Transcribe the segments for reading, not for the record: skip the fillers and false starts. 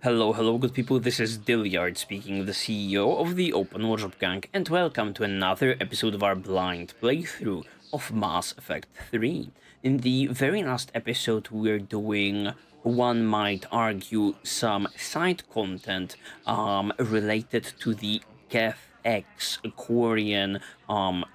Hello, good people, this is Dyliard speaking, the CEO of the Open Workshop Gang, and welcome to another episode of our blind playthrough of Mass Effect 3. In the very last episode, we're doing, one might argue, some side content related to the Geth X Quarian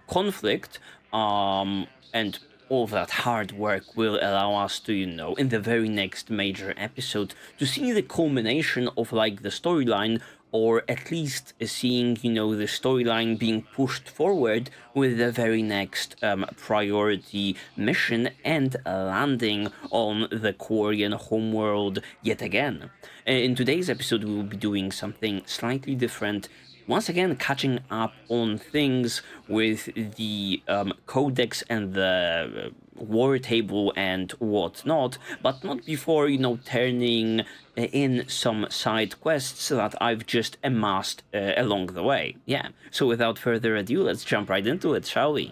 conflict, and all that hard work will allow us to, in the very next major episode, to see the culmination of, like, the storyline, or at least seeing, the storyline being pushed forward with the very next priority mission and landing on the Quarian homeworld yet again. In today's episode, we will be doing something slightly different, once again catching up on things with the Codex and the war table and whatnot, but not before, turning in some side quests that I've just amassed along the way. Yeah, so without further ado, let's jump right into it, shall we?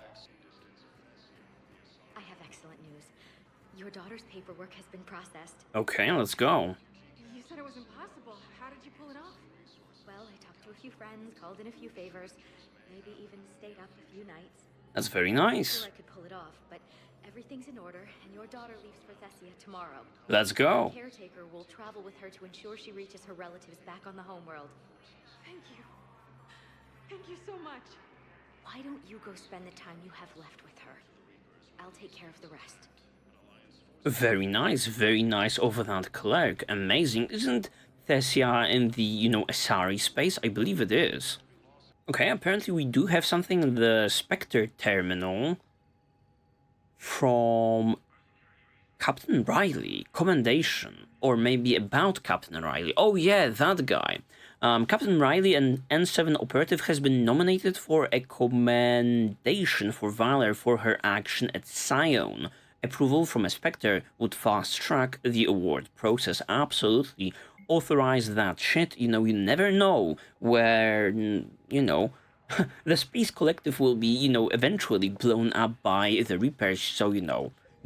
I have excellent news. Your daughter's paperwork has been processed. Okay, let's go. You said it was impossible. How did you pull it off? Well, I talked to a few friends, called in a few favors, maybe even stayed up a few nights. That's very I'm nice. sure I could pull it off, but everything's in order, and your daughter leaves for Thessia tomorrow. Let's go. The caretaker will travel with her to ensure she reaches her relatives back on the homeworld. Thank you. Thank you so much. Why don't you go spend the time you have left with her? I'll take care of the rest. Very nice over that clerk. Amazing. Isn't Thessia in the, Asari space? I believe it is. Okay, apparently we do have something in the Spectre terminal from Captain Riley. Commendation. Or maybe about Captain Riley. Oh yeah, that guy. Captain Riley, an N7 operative, has been nominated for a commendation for valor for her action at Sion. Approval from a Spectre would fast-track the award process. Absolutely. Authorize that shit. You never know where, the Space Collective will be, eventually blown up by the Reapers. So,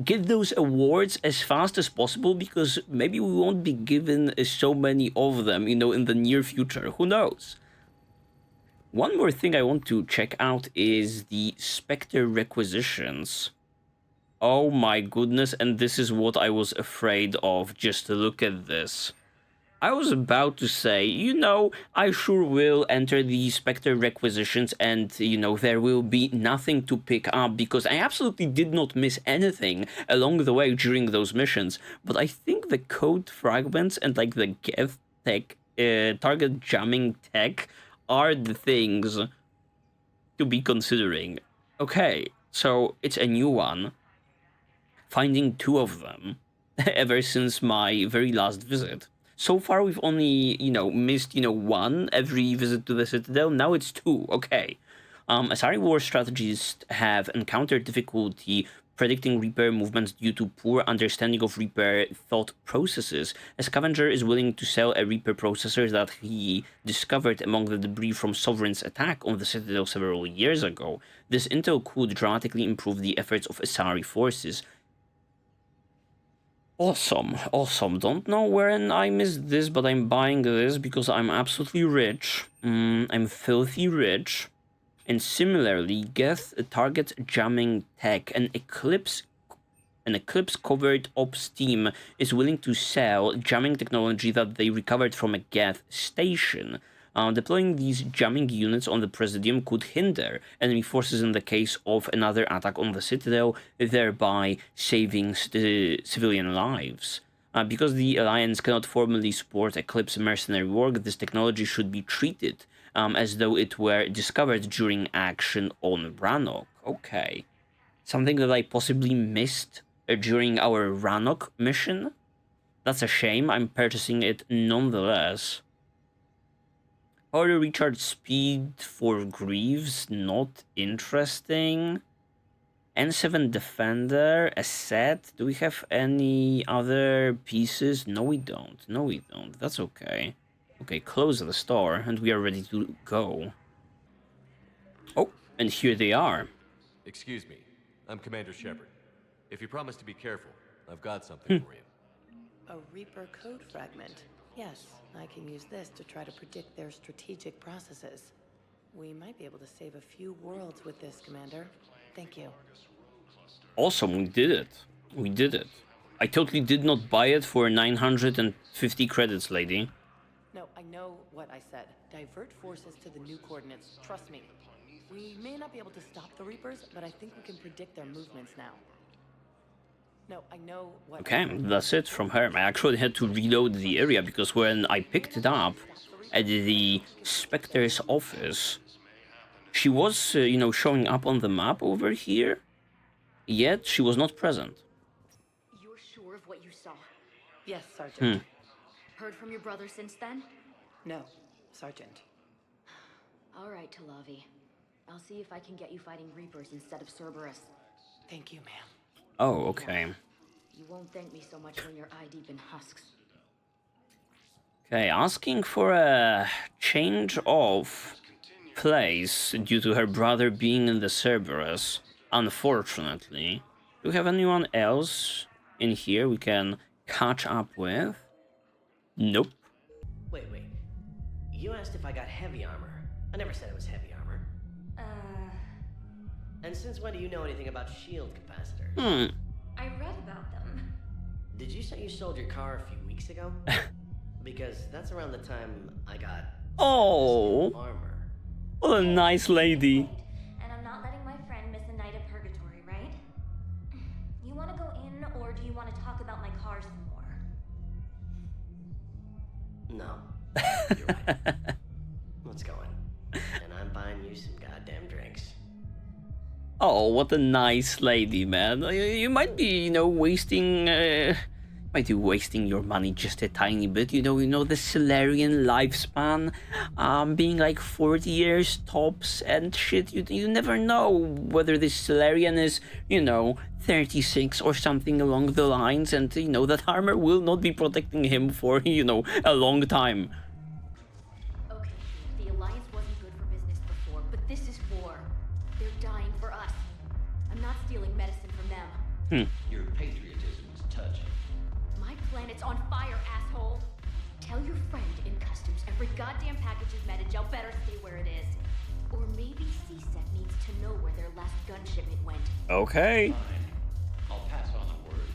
get those awards as fast as possible, because maybe we won't be given so many of them, in the near future. Who knows? One more thing I want to check out is the Spectre requisitions. Oh my goodness, and this is what I was afraid of. Just look at this. I was about to say, I sure will enter the Spectre requisitions and, there will be nothing to pick up, because I absolutely did not miss anything along the way during those missions. But I think the code fragments and, like, the Geth tech, target jamming tech are the things to be considering. Okay, so it's a new one. Finding two of them ever since my very last visit. So far, we've only, missed, one every visit to the Citadel. Now it's two. Okay. Asari war strategists have encountered difficulty predicting Reaper movements due to poor understanding of Reaper thought processes. A scavenger is willing to sell a Reaper processor that he discovered among the debris from Sovereign's attack on the Citadel several years ago. This intel could dramatically improve the efforts of Asari forces. Awesome. Don't know when I missed this, but I'm buying this because I'm absolutely rich. I'm filthy rich. And similarly, Geth target jamming tech. An Eclipse covered ops team is willing to sell jamming technology that they recovered from a Geth station. Deploying these jamming units on the Presidium could hinder enemy forces in the case of another attack on the Citadel, thereby saving civilian lives. Because the Alliance cannot formally support Eclipse mercenary work, this technology should be treated as though it were discovered during action on Rannoch. Okay. Something that I possibly missed during our Rannoch mission? That's a shame. I'm purchasing it nonetheless. Auto recharge speed for Greaves, not interesting. N7 Defender, a set. Do we have any other pieces? No, we don't. That's okay. Okay, close the store, and we are ready to go. Oh, and here they are. Excuse me, I'm Commander Shepard. If you promise to be careful, I've got something for you. A Reaper code fragment. Yes, I can use this to try to predict their strategic processes. We might be able to save a few worlds with this, Commander. Thank you. Awesome, we did it. We did it. I totally did not buy it for 950 credits, lady. No, I know what I said. Divert forces to the new coordinates. Trust me. We may not be able to stop the Reapers, but I think we can predict their movements now. No, I know what Okay, I said. that's it from her. I actually had to reload the area because when I picked it up at the Spectre's office, she was, showing up on the map over here, yet she was not present. You're sure of what you saw? Yes, Sergeant. Heard from your brother since then? No, Sergeant. All right, Talavi. I'll see if I can get you fighting Reapers instead of Cerberus. Thank you, ma'am. Oh, okay. You won't thank me so much when you're eye-deep in husks. Okay, asking for a change of place due to her brother being in the Cerberus, unfortunately. Do we have anyone else in here we can catch up with? Nope. Wait. You asked if I got heavy armor. I never said it was heavy armor. And since when do you know anything about shield capacitors? I read about them. Did you say you sold your car a few weeks ago? Because that's around the time I got Oh, armor. what a nice lady. And I'm not letting my friend miss a night of purgatory, right? You want to go in, or do you want to talk about my car some more? No. You're right. Let's go in. And I'm buying you some goddamn drinks. Oh, what a nice lady, man. You might be, wasting, might be wasting your money just a tiny bit. The Solarian lifespan, being like 40 years tops and shit. You never know whether this Solarian is, 36 or something along the lines, and that armor will not be protecting him for, a long time. Okay, the Alliance wasn't good for business before, but this is war. They're dying for us. I'm not stealing medicine from them. Your patriotism is touching. My planet's on fire, asshole. Tell your friend in customs every goddamn package is Metagel better stay where it is. Or maybe CSET needs to know where their last gun shipment went. Okay. Fine. I'll pass on the word.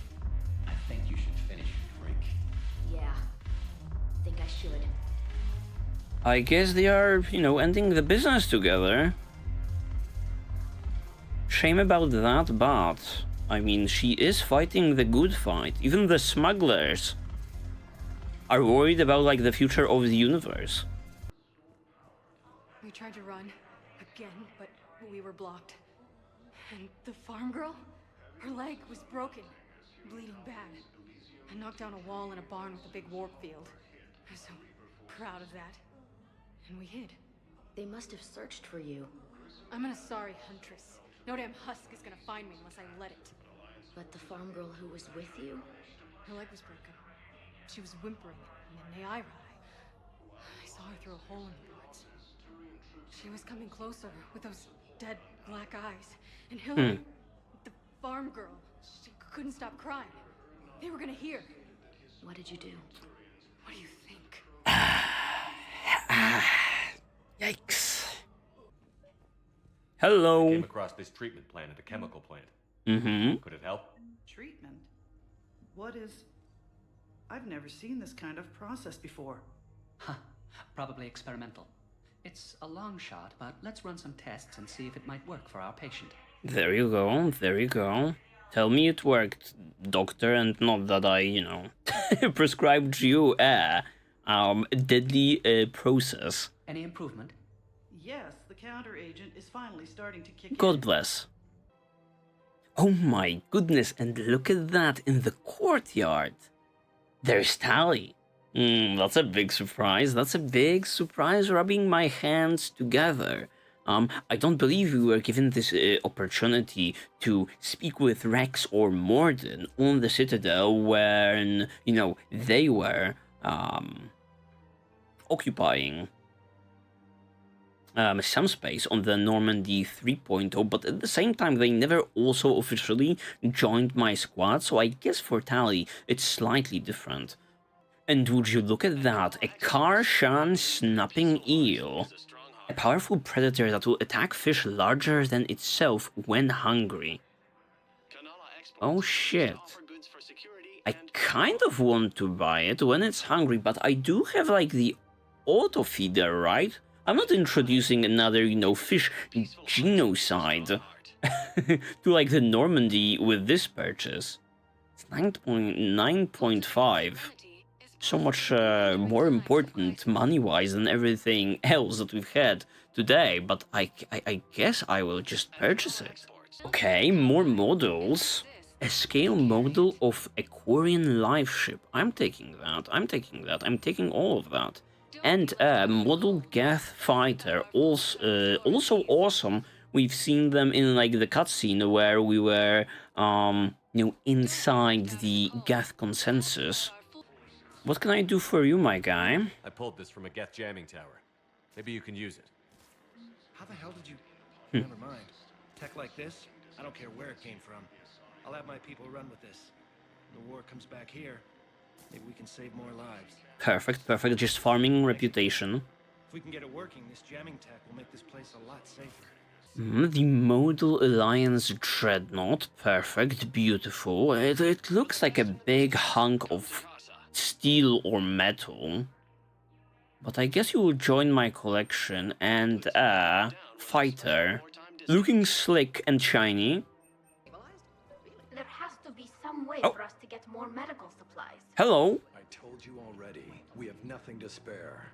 I think you should finish your drink. Yeah, think I should. I guess they are, ending the business together. Shame about that, but I mean, she is fighting the good fight. Even the smugglers are worried about like the future of the universe. We tried to run again, but we were blocked. And the farm girl, her leg was broken, bleeding bad. I knocked down a wall in a barn with a big warp field. I'm so proud of that. And we hid. They must have searched for you. I'm an Asari huntress. No damn husk is gonna find me unless I let it. But the farm girl who was with you? Her leg was broken. She was whimpering, and then Naira. I saw her through a hole in the boards. She was coming closer with those dead black eyes. And Hillary, the farm girl, she couldn't stop crying. They were gonna hear. What did you do? What do you think? Yikes. I Hello. came across this treatment plant at a chemical plant. Could it help? Treatment? What is... I've never seen this kind of process before. Huh, probably experimental. It's a long shot, but let's run some tests and see if it might work for our patient. There you go. There you go. Tell me it worked, doctor, and not that I, prescribed you a deadly process. Any improvement? Yes, the counter agent is finally starting to kick God in. bless. Oh my goodness, and look at that in the courtyard. There's Tali. That's a big surprise. That's a big surprise, rubbing my hands together. I don't believe we were given this opportunity to speak with Rex or Morden on the Citadel when, they were occupying some space on the Normandy 3.0, but at the same time they never also officially joined my squad, so I guess for Tali it's slightly different. And would you look at that, a Karshan snapping eel. A powerful predator that will attack fish larger than itself when hungry. Oh shit. I kind of want to buy it when it's hungry, but I do have like the auto feeder, right? I'm not introducing another, you know, fish genocide to like the Normandy with this purchase. It's 9.5. So much more important money-wise than everything else that we've had today, but I guess I will just purchase it. Okay, more models. A scale model of a Quarian life ship. I'm taking that, I'm taking all of that. And a model Geth fighter, also awesome. We've seen them in like the cutscene where we were, you know, inside the Geth consensus. What can I do for you, my guy? I pulled this from a Geth jamming tower. Maybe you can use it. How the hell did you... Never mind. Tech like this, I don't care where it came from. I'll have my people run with this. When the war comes back here, maybe we can save more lives. Perfect, perfect. Just farming reputation. If we can get it working, this jamming tech will make this place a lot safer. The Modal Alliance Dreadnought. Perfect, beautiful. It looks like a big hunk of steel or metal. But I guess you will join my collection. And fighter. Looking slick and shiny. There has to be some way for us to get more medical supplies. Hello. I told you already, we have nothing to spare.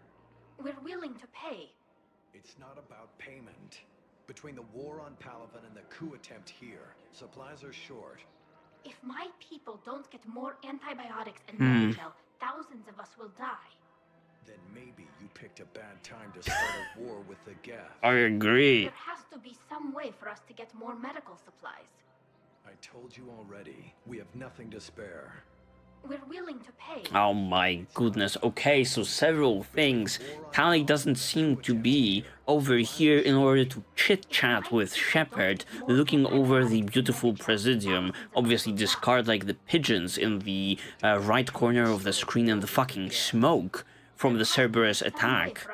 We're willing to pay. It's not about payment. Between the war on Palaven and the coup attempt here, supplies are short. If my people don't get more antibiotics and Medicel, thousands of us will die. Then maybe you picked a bad time to start a war with the Geth. I agree. There has to be some way for us to get more medical supplies. I told you already, we have nothing to spare. We're willing to pay. Oh my goodness. Okay, so several things. Tali doesn't seem to be over here in order to chit-chat with Shepard, looking over the beautiful Presidium. Obviously discard like the pigeons in the right corner of the screen and the fucking smoke from the Cerberus attack.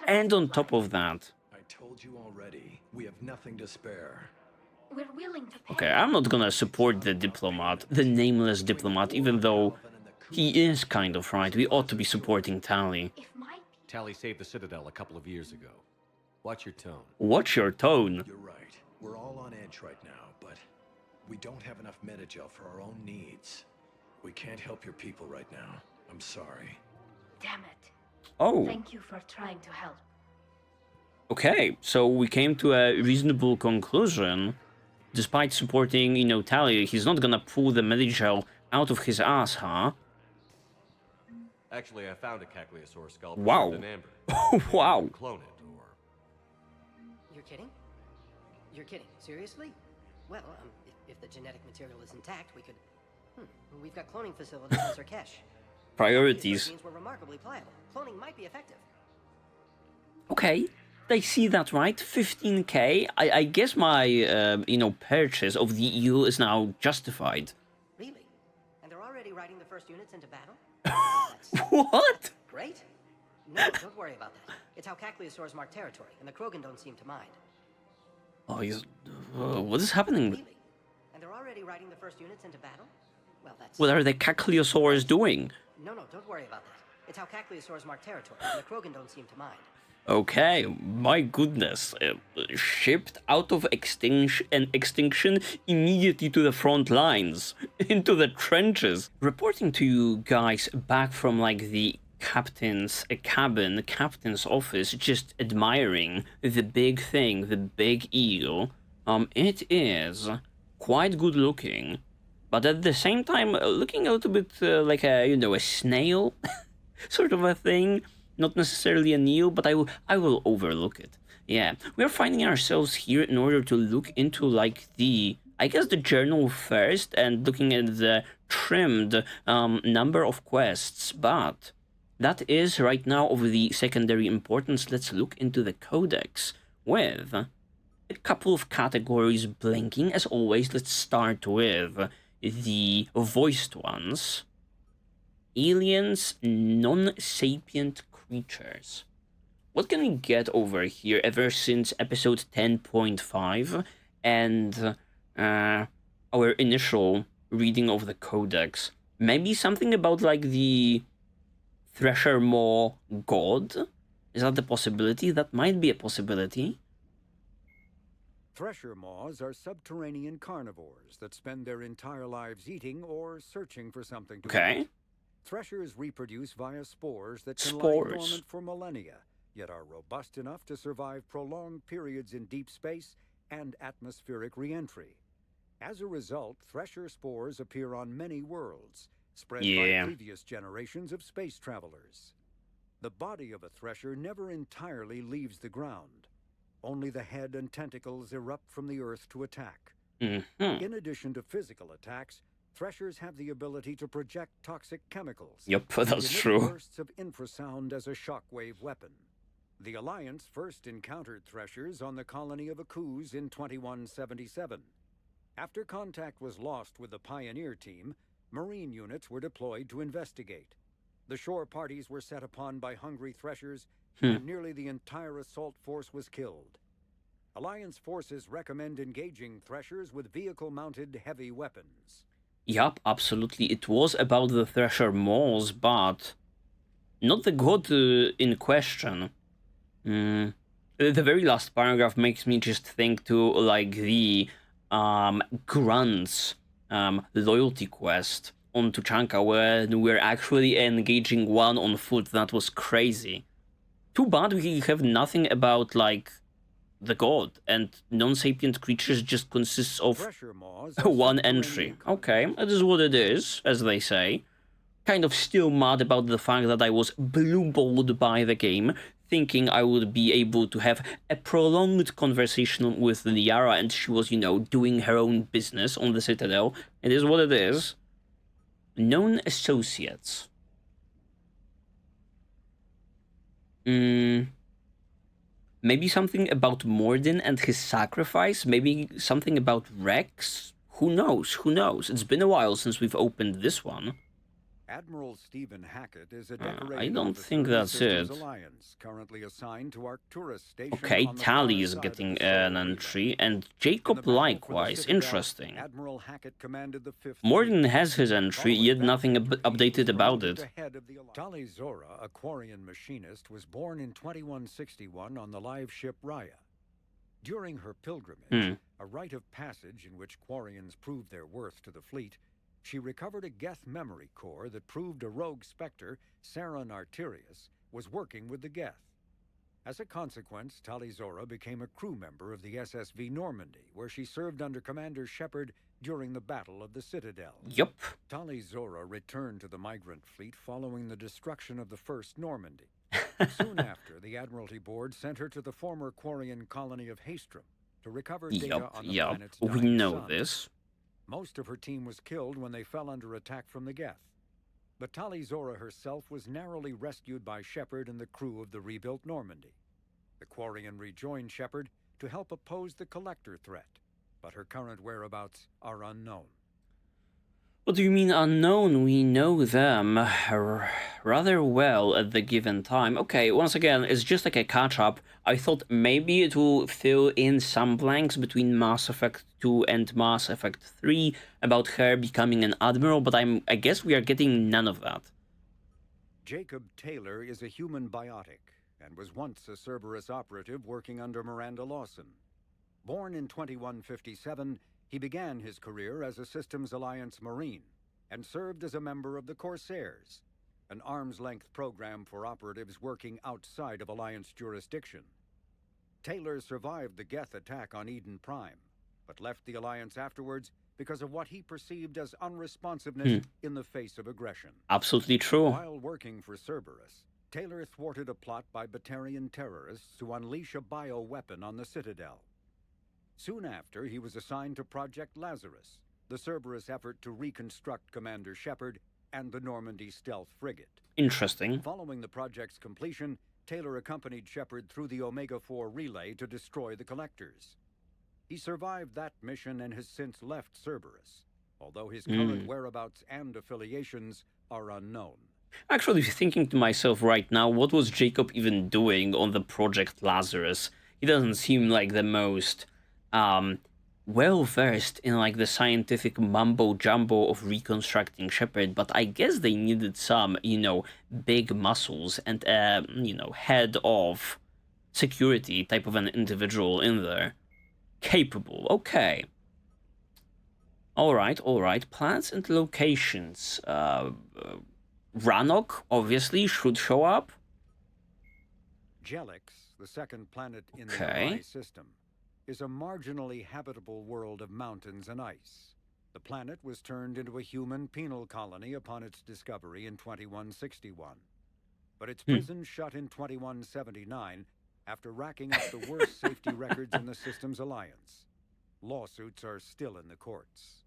And on top of that... I told you already, we have nothing to spare. We're willing to pay. Okay, I'm not gonna support the diplomat, the nameless diplomat, even though he is kind of right. We ought to be supporting Tali. Tali saved the Citadel a couple of years ago. Watch your tone. Watch your tone. You're right. We're all on edge right now, but we don't have enough Metagel for our own needs. We can't help your people right now. I'm sorry. Damn it. Oh. Thank you for trying to help. Okay, so we came to a reasonable conclusion. Despite supporting, you know, Tali, he's not gonna pull the Medicel out of his ass, huh? Actually, I found a Cacliosaur skull. Wow. In amber. Wow. Clone it, or... You're kidding? You're kidding? Seriously? Well, if the genetic material is intact, we could... We've got cloning facilities in Sarkesh. Priorities. Genes were remarkably pliable. Cloning might be effective. Okay. I see that, right? 15k. I guess my, you know, purchase of the eel is now justified. Really? And they're already riding the first units into battle? What? Great. No, don't worry about that. It's how Cacliosaurs mark territory, and the Krogan don't seem to mind. Oh, he's... what is happening? Really? And they're already riding the first units into battle? Well, that's... What are the Cacliosaurs doing? No, don't worry about that. It's how Cacliosaurs mark territory, and the Krogan don't seem to mind. Okay, my goodness. Shipped out of extinction immediately to the front lines, into the trenches. Reporting to you guys back from like the captain's cabin, captain's office, just admiring the big thing, the big eel. It is quite good looking, but at the same time looking a little bit like a, you know, a snail sort of a thing. Not necessarily an eel, but I will overlook it. Yeah, we are finding ourselves here in order to look into like the, I guess, the journal first and looking at the trimmed number of quests, but that is right now of the secondary importance. Let's look into the Codex with a couple of categories blinking. As always, let's start with the voiced ones. Aliens, non-sapient creatures. What can we get over here ever since episode 10.5 and our initial reading of the Codex? Maybe something about like the Thresher Maw god? Is that the possibility? That might be a possibility. Thresher maws are subterranean carnivores that spend their entire lives eating or searching for something to eat. Threshers reproduce via spores that can lie dormant for millennia, yet are robust enough to survive prolonged periods in deep space and atmospheric re-entry. As a result, thresher spores appear on many worlds, spread by previous generations of space travelers. The body of a thresher never entirely leaves the ground. Only the head and tentacles erupt from the earth to attack. In addition to physical attacks, threshers have the ability to project toxic chemicals. Yep, that's true. Bursts of infrasound as a shockwave weapon. The Alliance first encountered threshers on the colony of Akuz in 2177. After contact was lost with the Pioneer team, Marine units were deployed to investigate. The shore parties were set upon by hungry threshers, and nearly the entire assault force was killed. Alliance forces recommend engaging threshers with vehicle-mounted heavy weapons. Yup, absolutely. It was about the Thresher Maws, but not the god in question. The very last paragraph makes me just think to like the Grant's loyalty quest on Tuchanka, where we're actually engaging one on foot. That was crazy. Too bad we have nothing about like the god, and non-sapient creatures just consists of one entry. Okay, that is what it is, as they say. Kind of still mad about the fact that I was blue-balled by the game, thinking I would be able to have a prolonged conversation with Liara, and she was, you know, doing her own business on the Citadel. It is what it is. Known associates. Maybe something about Morden and his sacrifice? Maybe something about Rex? Who knows? Who knows? It's been a while since we've opened this one. Admiral Stephen Hackett is a decorated I don't think that's it. Alliance, currently assigned to Arcturus Station. Okay, Tali is getting an entry, and Jacob likewise. Interesting. Admiral Hackett commanded the 5th Morden has his entry, yet nothing updated about it. Tali Zora, a Quarian machinist, was born in 2161 on the live ship Raya. During her pilgrimage, a rite of passage in which Quarians proved their worth to the fleet, she recovered a Geth memory core that proved a rogue Spectre, Saron Arterius, was working with the Geth. As a consequence, Tali Zora became a crew member of the SSV Normandy, where she served under Commander Shepard during the Battle of the Citadel. Yup. Tali Zora returned to the migrant fleet following the destruction of the First Normandy. Soon after, the Admiralty Board sent her to the former Quarian colony of Haestrom to recover data on the planet's dying we know sun. this. Most of her team was killed when they fell under attack from the Geth. But Tali Zora herself was narrowly rescued by Shepard and the crew of the rebuilt Normandy. The Quarian rejoined Shepard to help oppose the Collector threat, but her current whereabouts are unknown. What do you mean unknown? We know them rather well at the given time. Okay, once again, it's just like a catch-up. I thought maybe it will fill in some blanks between Mass Effect 2 and Mass Effect 3 about her becoming an admiral, but I guess we are getting none of that. Jacob Taylor is a human biotic and was once a Cerberus operative working under Miranda Lawson. Born in 2157, he began his career as a Systems Alliance Marine and served as a member of the Corsairs, an arm's-length program for operatives working outside of Alliance jurisdiction. Taylor survived the Geth attack on Eden Prime, but left the Alliance afterwards because of what he perceived as unresponsiveness in the face of aggression. Absolutely true. While working for Cerberus, Taylor thwarted a plot by Batarian terrorists to unleash a bioweapon on the Citadel. Soon after, he was assigned to Project Lazarus, the Cerberus effort to reconstruct Commander Shepard and the Normandy stealth frigate. Interesting. Following the project's completion, Taylor accompanied Shepard through the Omega-4 relay to destroy the Collectors. He survived that mission and has since left Cerberus, although his current whereabouts and affiliations are unknown. Actually, thinking to myself right now, what was Jacob even doing on the Project Lazarus? He doesn't seem like the most well-versed in like the scientific mumbo-jumbo of reconstructing Shepard, but I guess they needed some, you know, big muscles and, you know, head of security type of an individual in there. Capable, okay. Alright. Plans and locations. Rannoch, obviously, should show up. Jelix, the second planet in the Ori system, is a marginally habitable world of mountains and ice. The planet was turned into a human penal colony upon its discovery in 2161. But its prison shut in 2179 after racking up the worst safety records in the system's alliance. Lawsuits are still in the courts.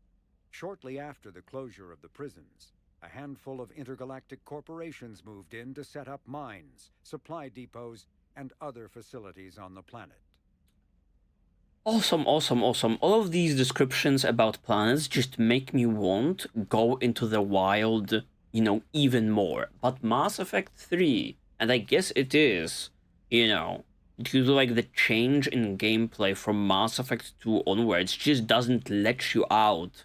Shortly after the closure of the prisons, a handful of intergalactic corporations moved in to set up mines, supply depots, and other facilities on the planet. Awesome. All of these descriptions about planets just make me want to go into the wild, you know, even more. But Mass Effect 3, and I guess it is, you know, due to like the change in gameplay from Mass Effect 2 onwards, just doesn't let you out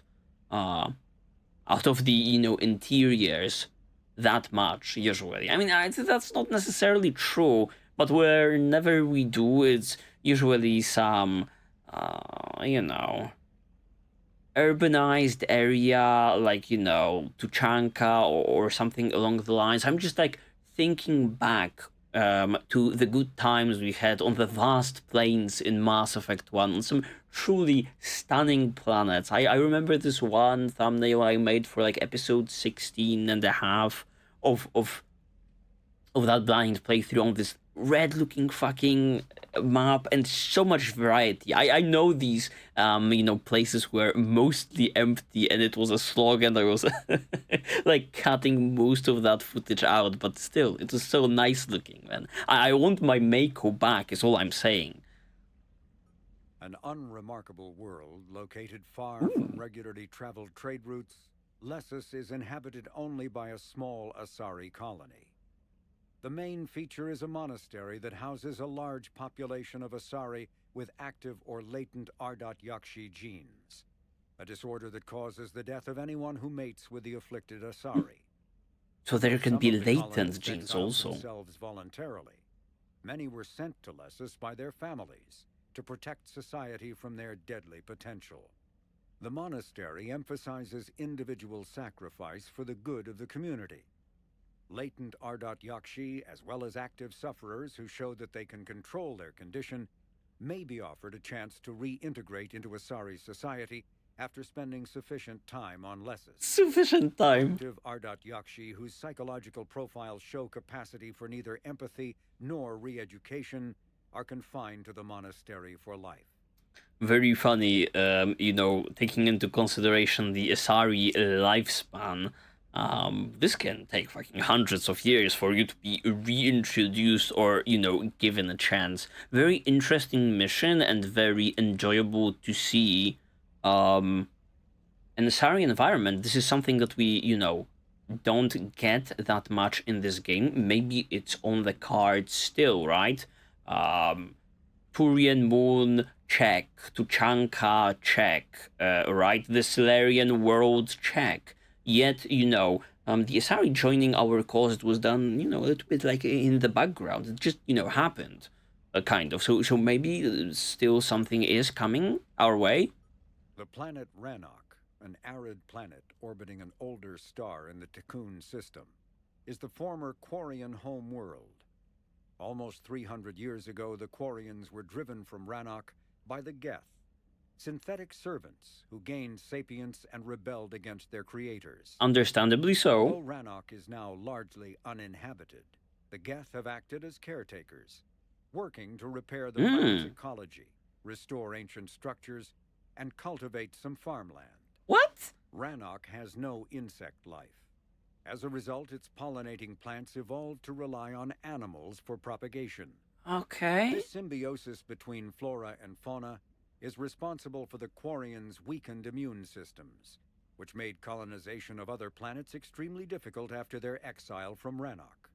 of the, you know, interiors that much, usually. I mean, that's not necessarily true, but whenever we do, it's usually some, you know, urbanized area, like, you know, Tuchanka or something along the lines. I'm just, like, thinking back to the good times we had on the vast plains in Mass Effect 1, on some truly stunning planets. I remember this one thumbnail I made for like episode 16 and a half of that blind playthrough on this red looking fucking map, and so much variety. I know these you know, places were mostly empty and it was a slog, and I was like cutting most of that footage out, but still it was so nice looking, man. I want my Mako back is all I'm saying. An unremarkable world located far from regularly traveled trade routes, Lessus is inhabited only by a small Asari colony. The main feature is a monastery that houses a large population of Asari with active or latent Ardot-Yakshi genes, a disorder that causes the death of anyone who mates with the afflicted Asari. So there can be latent genes also. Themselves voluntarily. Many were sent to Lessus by their families to protect society from their deadly potential. The monastery emphasizes individual sacrifice for the good of the community. Latent Ardot-Yakshi, as well as active sufferers who show that they can control their condition, may be offered a chance to reintegrate into Asari society after spending sufficient time on Lessus. Sufficient time. Active Ardot-Yakshi whose psychological profiles show capacity for neither empathy nor re-education are confined to the monastery for life. Very funny, you know, taking into consideration the Asari lifespan. This can take fucking hundreds of years for you to be reintroduced or, you know, given a chance. Very interesting mission and very enjoyable to see. In the Asari environment, this is something that we, you know, don't get that much in this game. Maybe it's on the cards still, right? Turian Moon, check. Tuchanka, check. Right? The Solarian world, check. Yet, you know, the Asari joining our cause, it was done, you know, a little bit like in the background. It just, you know, happened, kind of. So maybe still something is coming our way. The planet Rannoch, an arid planet orbiting an older star in the Tikkun system, is the former Quarian home world. Almost 300 years ago, the Quarians were driven from Rannoch by the Geth, synthetic servants who gained sapience and rebelled against their creators. Understandably so. Although Rannoch is now largely uninhabited, the Geth have acted as caretakers, working to repair the planet's ecology, restore ancient structures, and cultivate some farmland. What? Rannoch has no insect life. As a result, its pollinating plants evolved to rely on animals for propagation. Okay. This symbiosis between flora and fauna is responsible for the Quarians' weakened immune systems, which made colonization of other planets extremely difficult after their exile from Rannoch.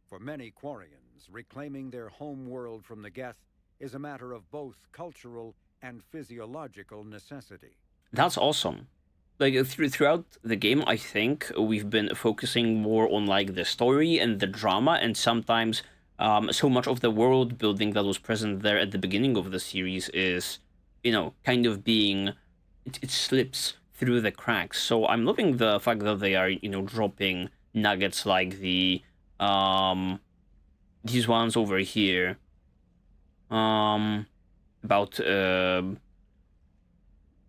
For many Quarians, reclaiming their home world from the Geth is a matter of both cultural and physiological necessity. That's awesome. Like, throughout the game, I think we've been focusing more on, like, the story and the drama, and sometimes so much of the world building that was present there at the beginning of the series is, you know, kind of being... It slips through the cracks. So I'm loving the fact that they are, you know, dropping nuggets like the... these ones over here. About...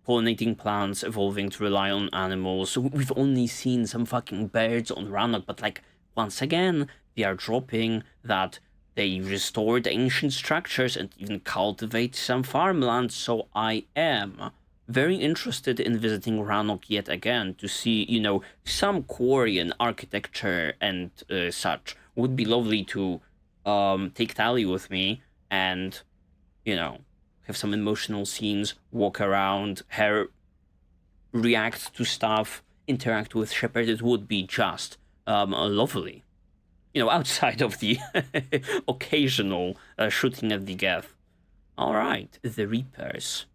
pollinating plants evolving to rely on animals. So we've only seen some fucking birds on Rannoch, but, like, once again, they are dropping that they restored ancient structures and even cultivate some farmland. So I am very interested in visiting Rannoch yet again to see, you know, some Quarian architecture and such. Would be lovely to take Tali with me and, you know, have some emotional scenes, walk around, her react to stuff, interact with Shepard. It would be just lovely. You know, outside of the occasional shooting at the Geth. Alright, the Reapers.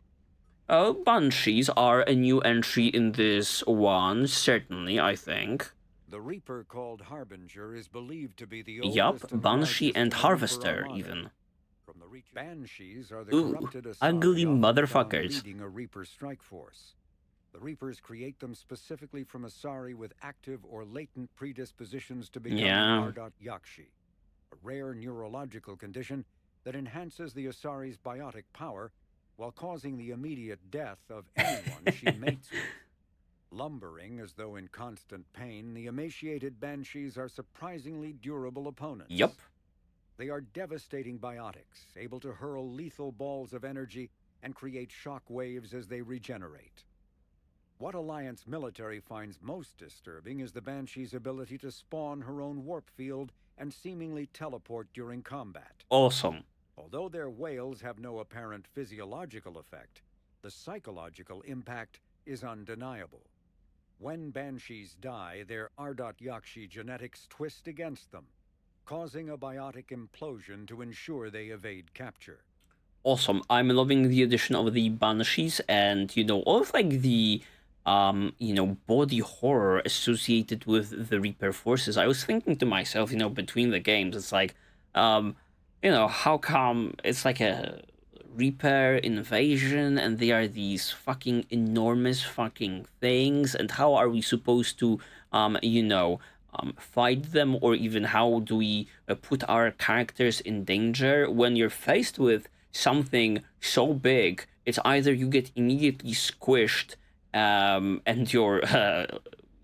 Banshees are a new entry in this one, certainly, I think. The Reaper called Harbinger is believed to be the yup, Banshee and Harvester, even. Banshees are the corrupted ugly motherfuckers. Leading a Reaper strike force. The Reapers create them specifically from Asari with active or latent predispositions to become Ardat Yakshi, a rare neurological condition that enhances the Asari's biotic power while causing the immediate death of anyone she mates with. Lumbering as though in constant pain, the emaciated Banshees are surprisingly durable opponents. Yup. They are devastating biotics, able to hurl lethal balls of energy and create shock waves as they regenerate. What Alliance military finds most disturbing is the Banshee's ability to spawn her own warp field and seemingly teleport during combat. Awesome. Although their wails have no apparent physiological effect, the psychological impact is undeniable. When Banshees die, their Ardat Yakshi genetics twist against them, causing a biotic implosion to ensure they evade capture. Awesome. I'm loving the addition of the Banshees and, you know, all of, like, the, you know, body horror associated with the Reaper forces. I was thinking to myself, you know, between the games, it's like, you know, how come it's like a Reaper invasion and they are these fucking enormous fucking things, and how are we supposed to, you know, fight them, or even how do we put our characters in danger when you're faced with something so big? It's either you get immediately squished and your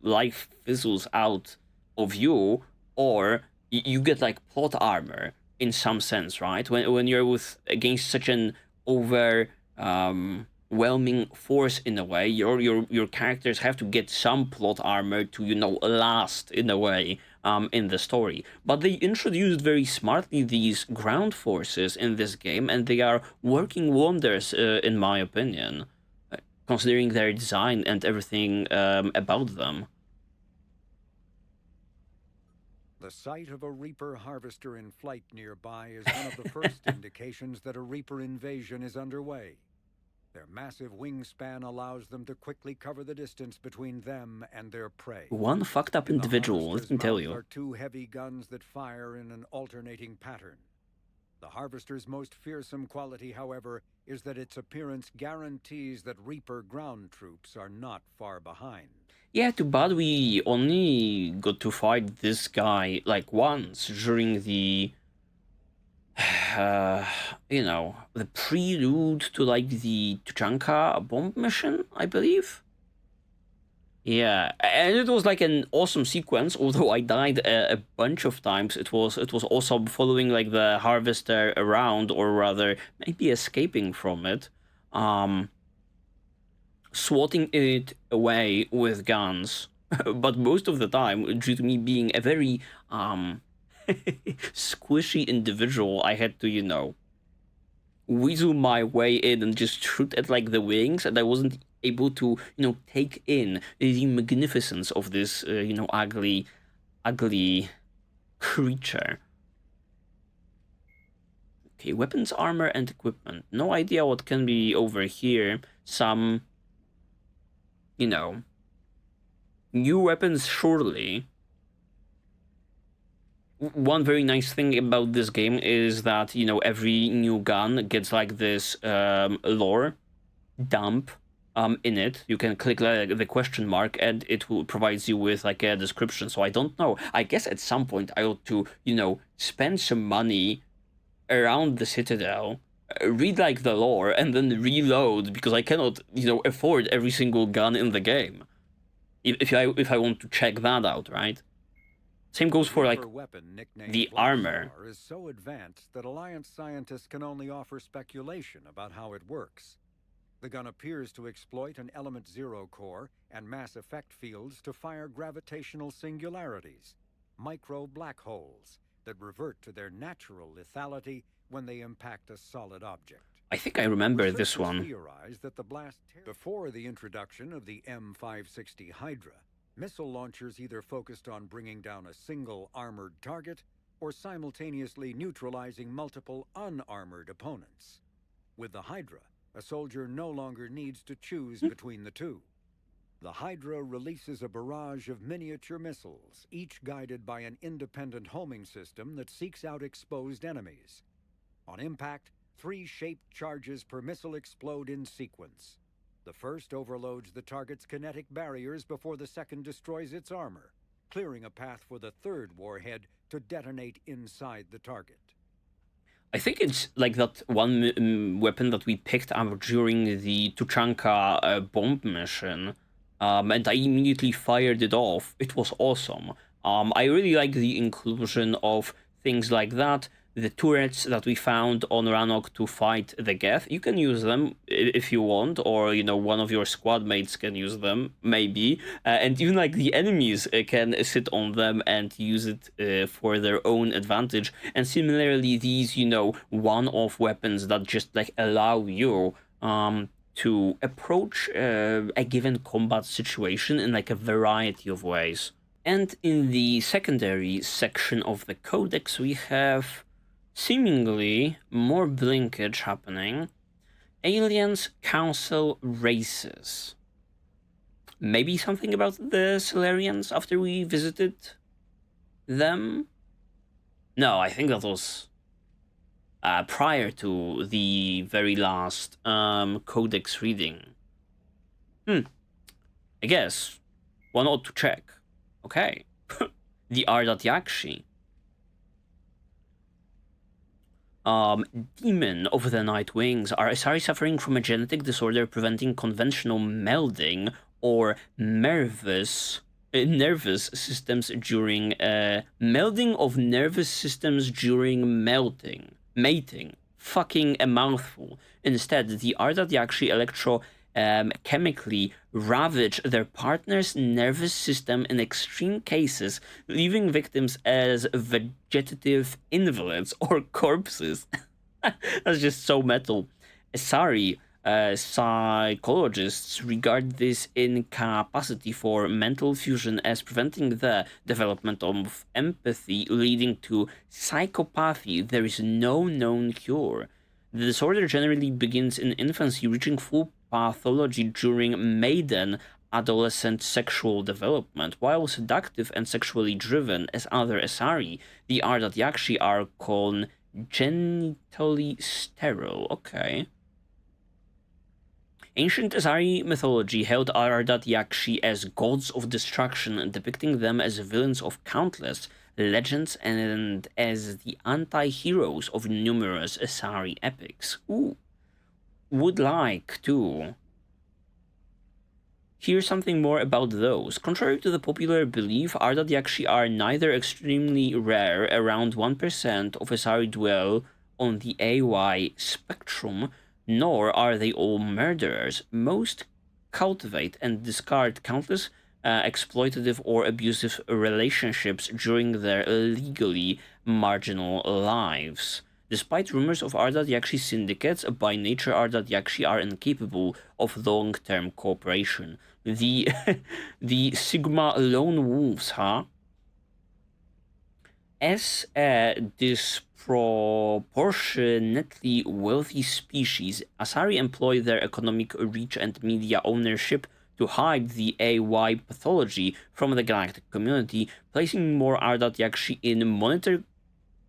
life fizzles out of you, or you get, like, plot armor in some sense, right? When you're against such an overwhelming force in a way, your characters have to get some plot armor to, you know, last in a way in the story. But they introduced very smartly these ground forces in this game, and they are working wonders in my opinion, considering their design and everything about them. The sight of a Reaper harvester in flight nearby is one of the first indications that a Reaper invasion is underway. Their massive wingspan allows them to quickly cover the distance between them and their prey. One fucked up individual, let me tell you. There are two heavy guns that fire in an alternating pattern. The Harvester's most fearsome quality, however, is that its appearance guarantees that Reaper ground troops are not far behind. Yeah, too bad we only got to fight this guy, like, once during the, you know, the prelude to, like, the Tuchanka bomb mission, I believe? Yeah, and it was, like, an awesome sequence, although I died a bunch of times. It was awesome following, like, the Harvester around, or rather, maybe escaping from it. Swatting it away with guns, but most of the time, due to me being a very squishy individual, I had to, you know, weasel my way in and just shoot at, like, the wings, and I wasn't able to, take in the magnificence of this, ugly creature. Okay, weapons, armor, and equipment. No idea what can be over here. Some, new weapons, surely. One very nice thing about this game is that, every new gun gets like this lore dump in it. You can click the question mark and it will provides you with like a description. So I don't know. I guess at some point I ought to, spend some money around the Citadel, read like the lore, and then reload, because I cannot, afford every single gun in the game. If I want to check that out, right? Same goes for like the armor. Is so advanced that Alliance scientists can only offer speculation about how it works. The gun appears to exploit an element zero core and mass effect fields to fire gravitational singularities, micro black holes that revert to their natural lethality when they impact a solid object. I think I remember this one. Theorized that the blast before the introduction of the M560 Hydra, missile launchers either focused on bringing down a single armored target or simultaneously neutralizing multiple unarmored opponents. With the Hydra, a soldier no longer needs to choose between the two. The Hydra releases a barrage of miniature missiles, each guided by an independent homing system that seeks out exposed enemies. On impact, 3 shaped charges per missile explode in sequence. The first overloads the target's kinetic barriers before the second destroys its armor, clearing a path for the third warhead to detonate inside the target. I think it's like that one weapon that we picked up during the Tuchanka bomb mission, and I immediately fired it off. It was awesome. I really like the inclusion of things like that. The turrets that we found on Rannoch to fight the Geth, you can use them if you want, or, one of your squad mates can use them, maybe. And even, like, the enemies can sit on them and use it for their own advantage. And similarly, these, one-off weapons that just, like, allow you to approach a given combat situation in, like, a variety of ways. And in the secondary section of the Codex, we have seemingly more blinkage happening. Aliens, Council, Races. Maybe something about the Solarians after we visited them? No, I think that was prior to the very last Codex reading. I guess. One ought to check. Okay. The Ardati. Demon of the Night Wings are Asari suffering from a genetic disorder preventing conventional melding or nervous systems during melding of nervous systems during mating. Fucking a mouthful. Instead, the Ardati chemically ravage their partner's nervous system in extreme cases, leaving victims as vegetative invalids or corpses. That's just so metal. Asari psychologists regard this incapacity for mental fusion as preventing the development of empathy, leading to psychopathy. There is no known cure. The disorder generally begins in infancy, reaching full pathology during maiden adolescent sexual development. While seductive and sexually driven as other Asari, the Ardati are congenitally sterile. Okay. Ancient Asari mythology held Ardati as gods of destruction, depicting them as villains of countless legends and as the anti-heroes of numerous Asari epics. Ooh. Would like to hear something more about those. Contrary to the popular belief, Ardati are neither extremely rare, around 1% of Asari dwell on the AY spectrum, nor are they all murderers. Most cultivate and discard countless exploitative or abusive relationships during their legally marginal lives. Despite rumors of Ardat Yakshi syndicates, by nature Ardat Yakshi are incapable of long-term cooperation. The the Sigma lone wolves, huh? As a disproportionately wealthy species, Asari employ their economic reach and media ownership to hide the AY pathology from the galactic community, placing more Ardat Yakshi in monitored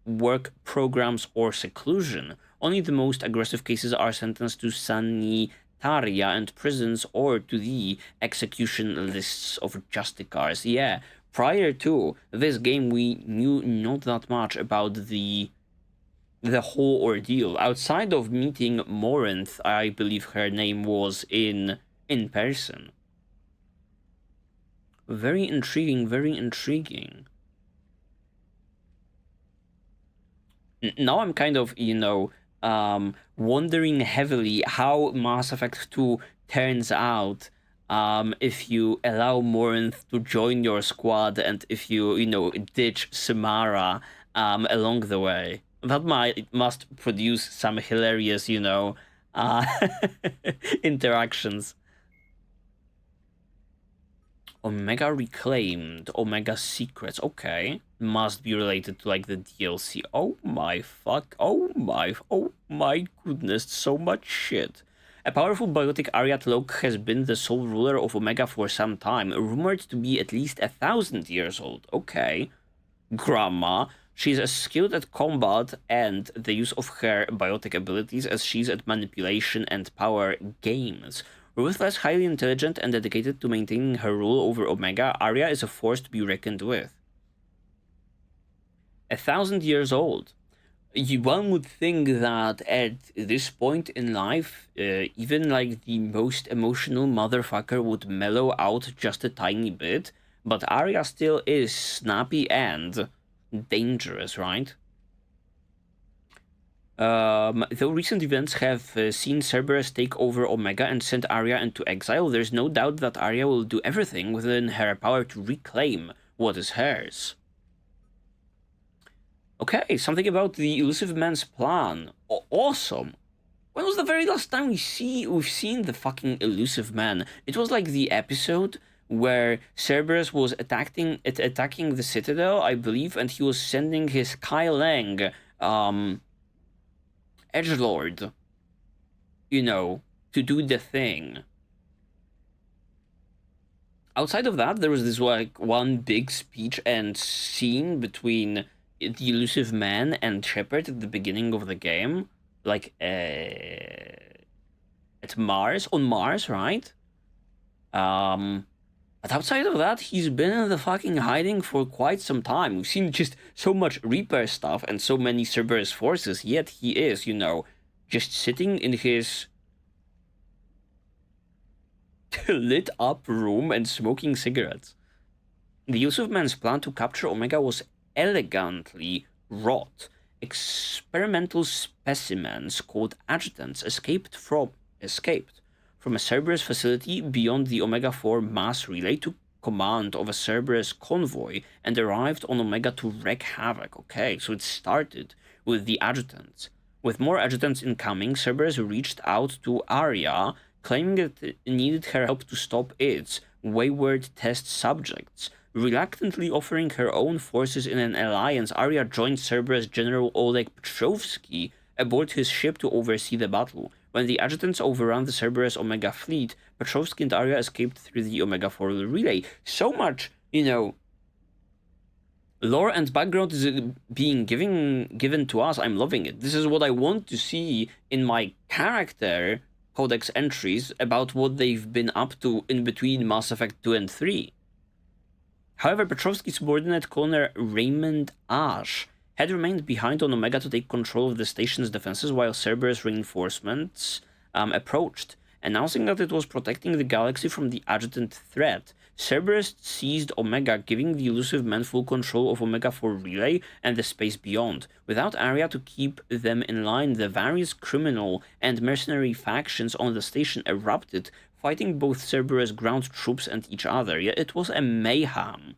work programs or seclusion. Only the most aggressive cases are sentenced to sanitaria and prisons or to the execution lists of justicars. Yeah, prior to this game, we knew not that much about the whole ordeal. Outside of meeting Morinth, I believe her name was in person. Very intriguing, very intriguing. Now I'm kind of, wondering heavily how Mass Effect 2 turns out if you allow Morinth to join your squad and if you, ditch Samara along the way. That must produce some hilarious, interactions. Omega Reclaimed, Omega Secrets, okay. Must be related to, like, the DLC. Oh my goodness, so much shit. A powerful biotic Ariat Lok has been the sole ruler of Omega for some time, rumored to be at least 1,000 years old. Okay. Grandma. She's as skilled at combat and the use of her biotic abilities as she's at manipulation and power games. Ruthless, highly intelligent, and dedicated to maintaining her rule over Omega, Arya is a force to be reckoned with. 1,000 years old. One would think that at this point in life, even like the most emotional motherfucker would mellow out just a tiny bit, but Arya still is snappy and dangerous, right? Though recent events have seen Cerberus take over Omega and send Arya into exile, there's no doubt that Arya will do everything within her power to reclaim what is hers. Okay, something about the Elusive Man's plan. Awesome. When was the very last time we've seen the fucking Elusive Man? It was like the episode where Cerberus was attacking the Citadel, I believe, and he was sending his Kai Lang, edgelord, to do the thing. Outside of that, there was this like one big speech and scene between the Elusive Man and Shepard at the beginning of the game, like at Mars, on Mars, right? But outside of that, he's been in the fucking hiding for quite some time. We've seen just so much Reaper stuff and so many Cerberus forces, yet he is, just sitting in his lit up room and smoking cigarettes. The Elusive Man's plan to capture Omega was elegantly wrought. Experimental specimens called adjutants escaped from a Cerberus facility beyond the Omega-4 mass relay, took command of a Cerberus convoy, and arrived on Omega to wreak havoc. Okay, so it started with the adjutants. With more adjutants incoming, Cerberus reached out to Arya, claiming that it needed her help to stop its wayward test subjects. Reluctantly offering her own forces in an alliance, Arya joined Cerberus General Oleg Petrovsky aboard his ship to oversee the battle. When the adjutants overran the Cerberus Omega fleet, Petrovsky and Arya escaped through the Omega-4 relay. So much, lore and background is being given to us. I'm loving it. This is what I want to see in my character Codex entries about what they've been up to in between Mass Effect 2 and 3. However, Petrovsky's subordinate Colonel Raymond Ash had remained behind on Omega to take control of the station's defenses while Cerberus reinforcements approached. Announcing that it was protecting the galaxy from the adjutant threat, Cerberus seized Omega, giving the Elusive Men full control of Omega-4 Relay and the space beyond. Without Arya to keep them in line, the various criminal and mercenary factions on the station erupted, fighting both Cerberus ground troops and each other. Yet it was a mayhem.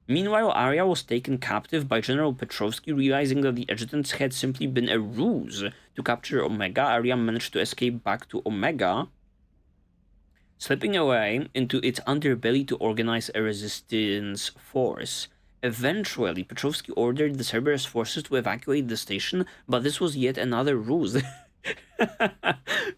Meanwhile, Arya was taken captive by General Petrovsky, realizing that the adjutants had simply been a ruse to capture Omega. Arya managed to escape back to Omega, slipping away into its underbelly to organize a resistance force. Eventually, Petrovsky ordered the Cerberus forces to evacuate the station, but this was yet another ruse.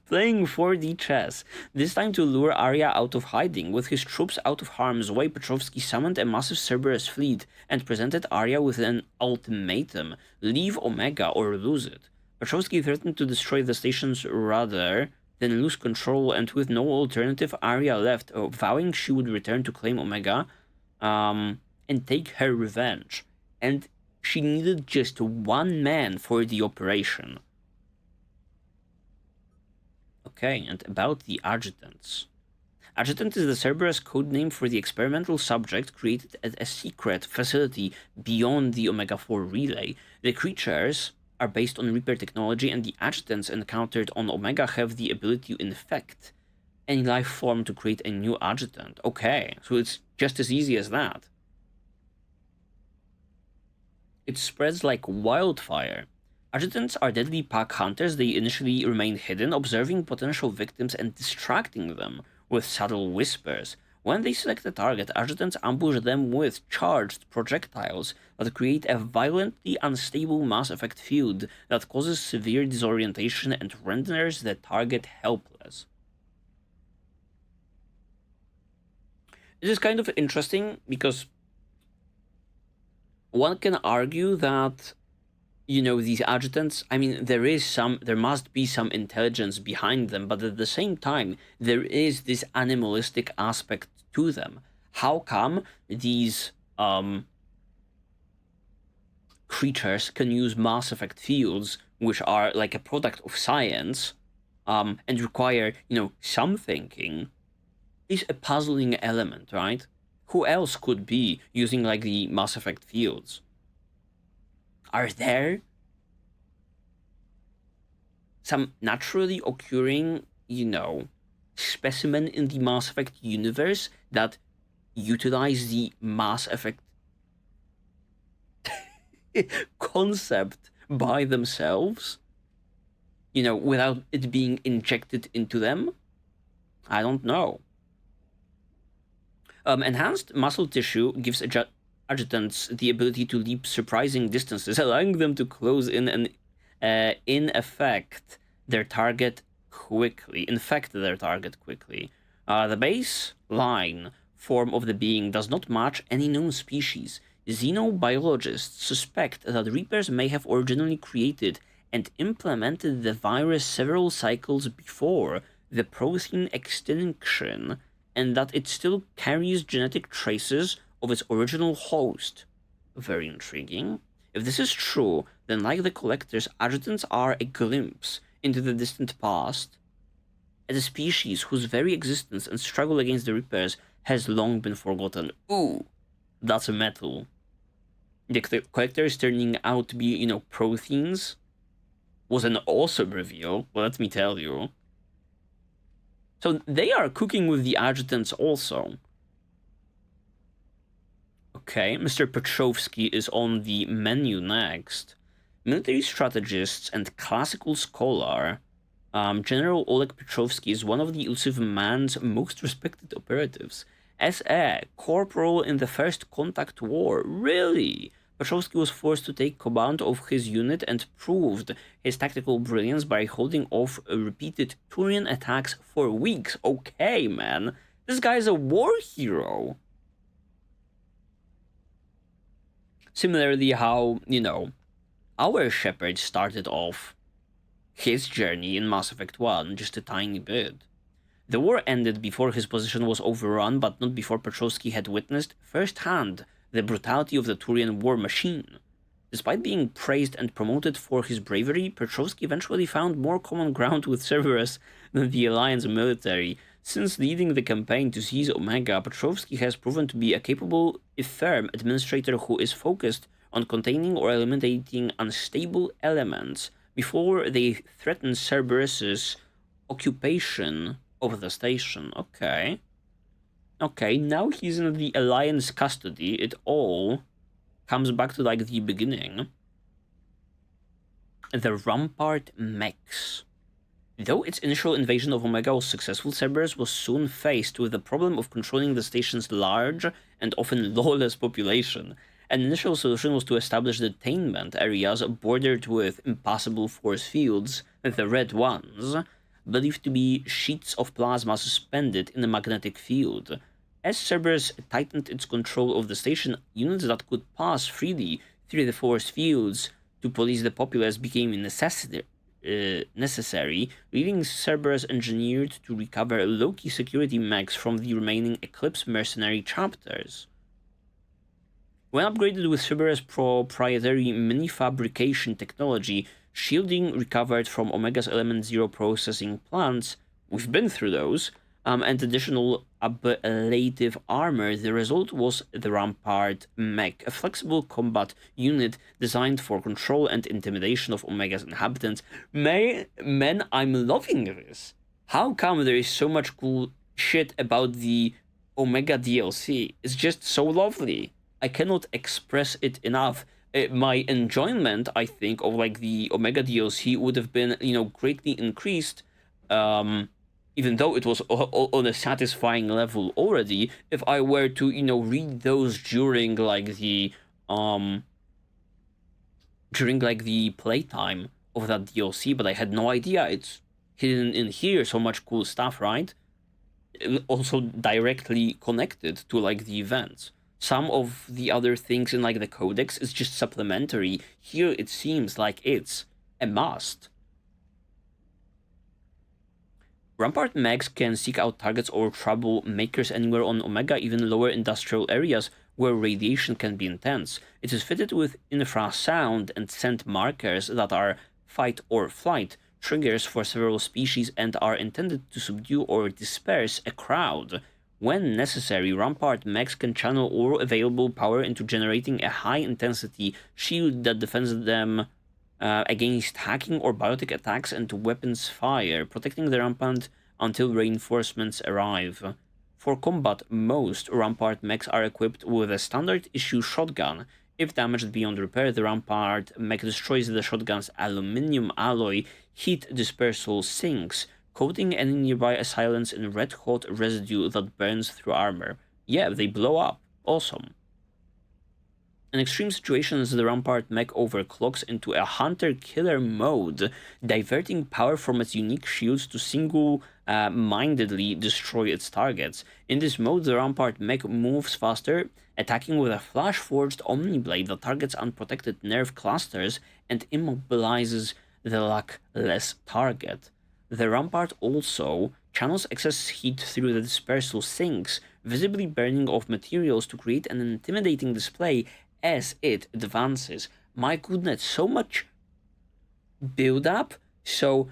Playing 4D chess, this time to lure Arya out of hiding. With his troops out of harm's way, Petrovsky summoned a massive Cerberus fleet and presented Arya with an ultimatum: leave Omega or lose it. Petrovsky threatened to destroy the stations rather than lose control, and with no alternative, Arya left, vowing she would return to claim Omega and take her revenge. And she needed just one man for the operation. Okay, and about the adjutants. Adjutant is the Cerberus codename for the experimental subject created at a secret facility beyond the Omega-4 relay. The creatures are based on Reaper technology, and the adjutants encountered on Omega have the ability to infect any life form to create a new adjutant. Okay, so it's just as easy as that. It spreads like wildfire. Adjutants are deadly pack hunters. They initially remain hidden, observing potential victims and distracting them with subtle whispers. When they select a target, adjutants ambush them with charged projectiles that create a violently unstable Mass Effect field that causes severe disorientation and renders the target helpless. It is kind of interesting because one can argue that, you know, these adjutants, I mean, there must be some intelligence behind them, but at the same time, there is this animalistic aspect to them. How come these creatures can use Mass Effect fields, which are like a product of science, and require, you know, some thinking, is a puzzling element, right? Who else could be using like the Mass Effect fields? Are there some naturally occurring, you know, specimen in the Mass Effect universe that utilize the Mass Effect concept by themselves? You know, without it being injected into them? I don't know. Enhanced muscle tissue gives adjutants the ability to leap surprising distances, allowing them to close in and infect their target quickly. The baseline form of the being does not match any known species. Xenobiologists suspect that Reapers may have originally created and implemented the virus several cycles before the protein extinction, and that it still carries genetic traces of its original host. Very intriguing. If this is true, then like the Collectors, adjutants are a glimpse into the distant past, as a species whose very existence and struggle against the Reapers has long been forgotten. Ooh, that's a metal. The Collectors turning out to be, you know, proteins was an awesome reveal, let me tell you. So they are cooking with the adjutants also. Okay, Mr. Petrovsky is on the menu next. Military strategists and classical scholar, General Oleg Petrovsky is one of the Illusive Man's most respected operatives. As a corporal in the First Contact War, really? Petrovsky was forced to take command of his unit and proved his tactical brilliance by holding off repeated Turian attacks for weeks. Okay, man. This guy's a war hero. Similarly, how, you know, our Shepard started off his journey in Mass Effect 1 just a tiny bit. The war ended before his position was overrun, but not before Petrovsky had witnessed firsthand the brutality of the Turian war machine. Despite being praised and promoted for his bravery, Petrovsky eventually found more common ground with Cerberus than the Alliance military. Since leading the campaign to seize Omega, Petrovsky has proven to be a capable, if firm, administrator who is focused on containing or eliminating unstable elements before they threaten Cerberus's occupation of the station. Okay. Okay, now he's in the Alliance custody. It all comes back to like the beginning. The Rampart mechs. Though its initial invasion of Omega was successful, Cerberus was soon faced with the problem of controlling the station's large and often lawless population. An initial solution was to establish detainment areas bordered with impassable force fields, the red ones, believed to be sheets of plasma suspended in a magnetic field. As Cerberus tightened its control of the station, units that could pass freely through the force fields to police the populace became necessary, leaving Cerberus engineered to recover low-key security mechs from the remaining Eclipse mercenary chapters. When upgraded with Cerberus' proprietary mini-fabrication technology, shielding recovered from Omega's Element Zero processing plants, we've been through those, and additional ablative armor, the result was the Rampart mech, a flexible combat unit designed for control and intimidation of Omega's inhabitants. Man, I'm loving this. How come there is so much cool shit about the Omega DLC? It's just so lovely. I cannot express it enough. My enjoyment, I think, of like the Omega DLC would have been, greatly increased, even though it was on a satisfying level already, if I were to, read those during like the playtime of that DLC, but I had no idea it's hidden in here. So much cool stuff, right? Also directly connected to like the events. Some of the other things in like the Codex is just supplementary. Here it seems like it's a must. Rampart mechs can seek out targets or troublemakers anywhere on Omega, even lower industrial areas where radiation can be intense. It is fitted with infrasound and scent markers that are fight or flight, triggers for several species, and are intended to subdue or disperse a crowd. When necessary, Rampart mechs can channel all available power into generating a high-intensity shield that defends them against hacking or biotic attacks and weapons fire, protecting the Rampart until reinforcements arrive. For combat, most Rampart mechs are equipped with a standard-issue shotgun. If damaged beyond repair, the Rampart mech destroys the shotgun's aluminium alloy heat dispersal sinks, coating any nearby assailants in red-hot residue that burns through armor. Yeah, they blow up. Awesome. In extreme situations, the Rampart mech overclocks into a hunter-killer mode, diverting power from its unique shields to single-mindedly destroy its targets. In this mode, the Rampart mech moves faster, attacking with a flash-forged omni-blade that targets unprotected nerve clusters and immobilizes the luckless target. The Rampart also channels excess heat through the dispersal sinks, visibly burning off materials to create an intimidating display as it advances. My goodness, so much build-up. So,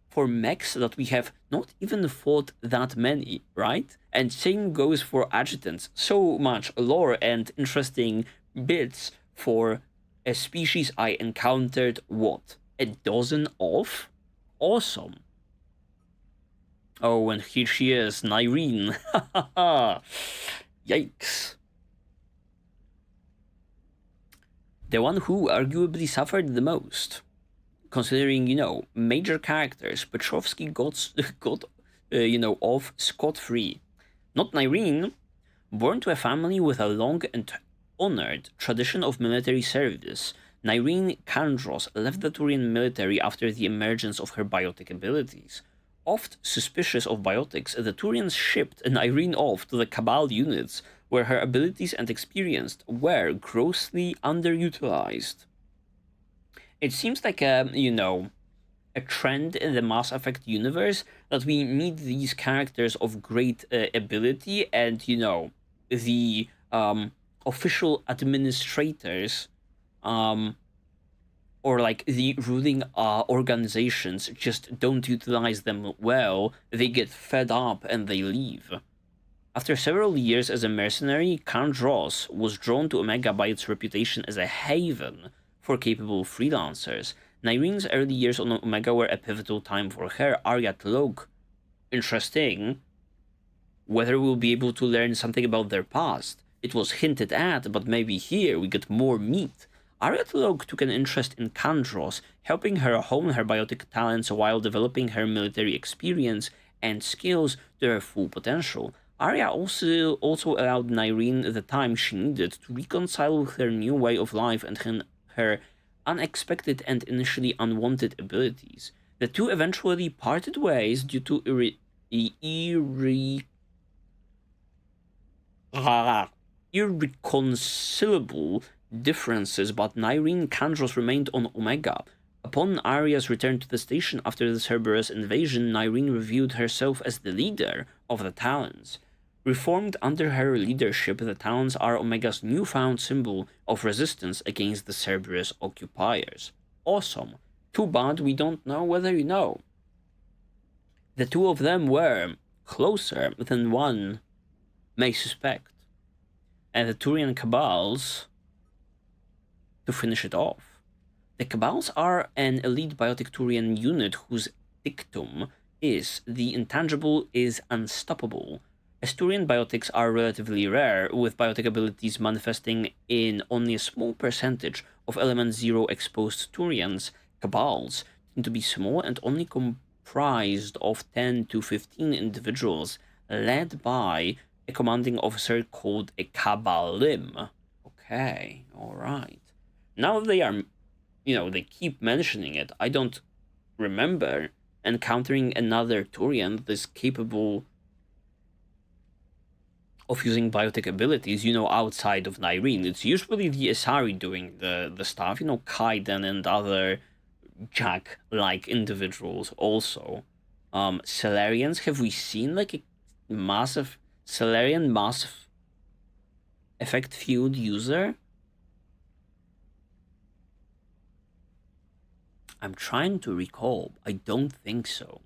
for mechs that we have not even fought that many, right? And same goes for adjutants. So much lore and interesting bits for a species I encountered, what, a dozen of? Awesome. Oh, and here she is, Nyreen. Yikes. The one who arguably suffered the most. Considering, major characters, Petrovsky got off scot-free. Not Nyreen. Born to a family with a long and honored tradition of military service, Nyreen Kandros left the Turian military after the emergence of her biotic abilities. Oft suspicious of biotics, the Turians shipped Nyreen off to the Cabal units, where her abilities and experience were grossly underutilized. It seems like a trend in the Mass Effect universe that we meet these characters of great ability and, the official administrators, or like the ruling organizations just don't utilize them well. They get fed up and they leave. After several years as a mercenary, Kandros was drawn to Omega by its reputation as a haven for capable freelancers. Nyreen's early years on Omega were a pivotal time for her. Arya Tlog. Interesting. whether we'll be able to learn something about their past. It was hinted at, but maybe here we get more meat. Arya took an interest in Kandros, helping her hone her biotic talents while developing her military experience and skills to their full potential. Arya also allowed Nyreen the time she needed to reconcile with her new way of life and her unexpected and initially unwanted abilities. The two eventually parted ways due to irreconcilable differences, but Nyreen Kandros remained on Omega. Upon Arya's return to the station after the Cerberus invasion, Nyreen revealed herself as the leader of the Talons. Reformed under her leadership, the Talons are Omega's newfound symbol of resistance against the Cerberus occupiers. Awesome. Too bad we don't know whether you know. The two of them were closer than one may suspect. And the Turian Cabals, to finish it off. The Cabals are an elite biotic Turian unit whose dictum is the intangible is unstoppable. As Turian biotics are relatively rare, with biotic abilities manifesting in only a small percentage of element 0 exposed Turians, Cabals tend to be small and only comprised of 10 to 15 individuals, led by a commanding officer called a Cabalim. Okay, alright. Now they are, they keep mentioning it, I don't remember encountering another Turian that is capable of using biotic abilities, outside of Nyreen. It's usually the Asari doing the stuff, Kaiden and other Jack-like individuals also. Salarians, have we seen like a massive Salarian massive effect field user? I'm trying to recall. I don't think so.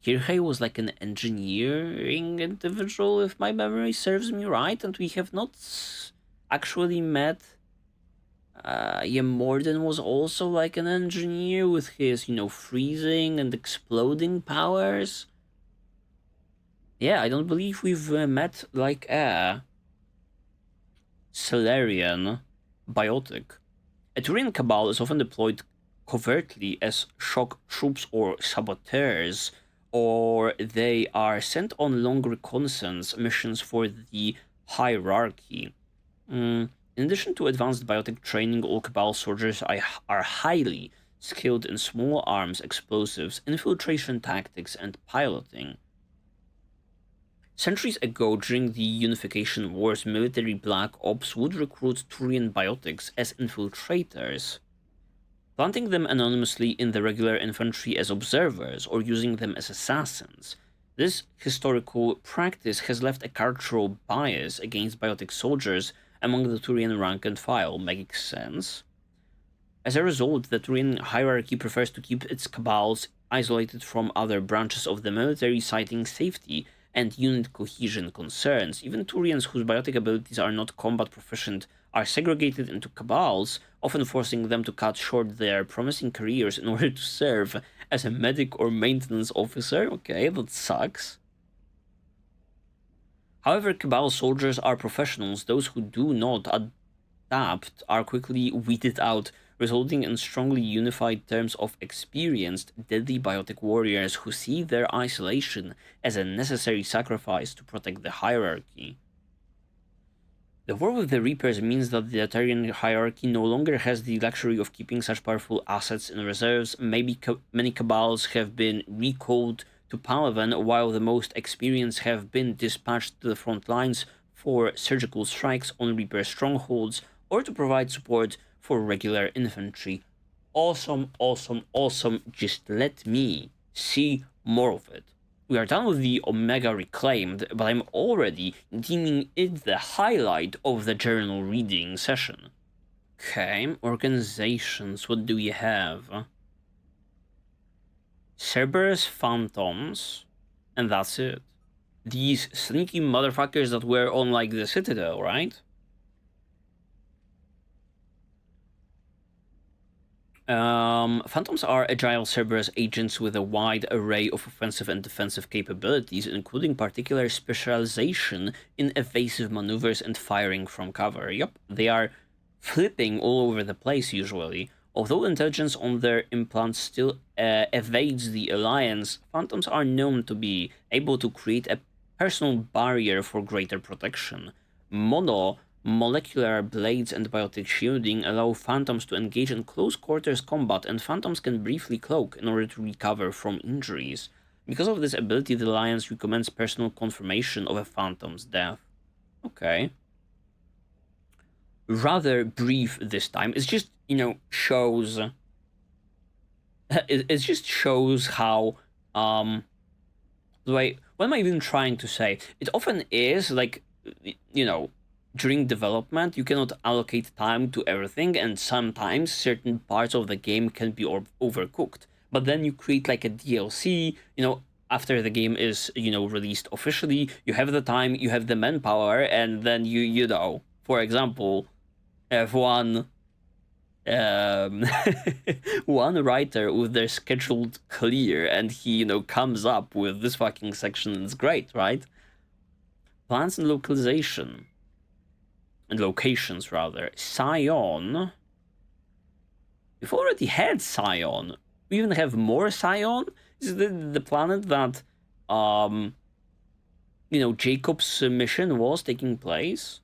Kirhei was like an engineering individual, if my memory serves me right, and we have not actually met. Morden was also like an engineer with his, freezing and exploding powers. Yeah, I don't believe we've met like a Salarian biotic. A Turian Cabal is often deployed covertly as shock troops or saboteurs, or they are sent on long reconnaissance missions for the hierarchy. In addition to advanced biotic training, all Cabal soldiers are highly skilled in small arms, explosives, infiltration tactics, and piloting. Centuries ago, during the Unification Wars, military Black Ops would recruit Turian biotics as infiltrators, planting them anonymously in the regular infantry as observers or using them as assassins. This historical practice has left a cultural bias against biotic soldiers among the Turian rank and file. Makes sense. As a result, the Turian hierarchy prefers to keep its cabals isolated from other branches of the military, citing safety and unit cohesion concerns. Even Turians whose biotic abilities are not combat proficient are segregated into cabals, often forcing them to cut short their promising careers in order to serve as a medic or maintenance officer. Okay, that sucks. However, Cabal soldiers are professionals. Those who do not adapt are quickly weeded out, resulting in strongly unified terms of experienced, deadly biotic warriors who see their isolation as a necessary sacrifice to protect the hierarchy. The war with the Reapers means that the Atarian hierarchy no longer has the luxury of keeping such powerful assets in reserves. Maybe many Cabals have been recalled to Palaven, while the most experienced have been dispatched to the front lines for surgical strikes on Reaper strongholds or to provide support for regular infantry. Awesome, awesome, awesome. Just let me see more of it. We are done with the Omega Reclaimed, but I'm already deeming it the highlight of the journal reading session. Okay, organizations, what do we have? Cerberus Phantoms, and that's it. These sneaky motherfuckers that were on like the Citadel, right? Phantoms are agile Cerberus agents with a wide array of offensive and defensive capabilities, including particular specialization in evasive maneuvers and firing from cover. Yup, they are flipping all over the place usually. Although intelligence on their implants still evades the Alliance, Phantoms are known to be able to create a personal barrier for greater protection. Molecular blades and biotic shielding allow Phantoms to engage in close quarters combat, and Phantoms can briefly cloak in order to recover from injuries. Because of this ability, the Alliance recommends personal confirmation of a Phantom's death. Okay. Rather brief this time. It's just, you know, shows... It just shows how... What am I even trying to say? It often is, like, you know... During development, you cannot allocate time to everything, and sometimes certain parts of the game can be overcooked. But then you create like a DLC, you know, after the game is, you know, released officially, you have the time, you have the manpower, and then you know, for example, have one writer with their scheduled clear, and he, you know, comes up with this fucking section, and it's great, right? Plans and localization. And locations, rather. Scion. We've already had Scion. We even have more Scion? Is it the planet that, you know, Jacob's mission was taking place?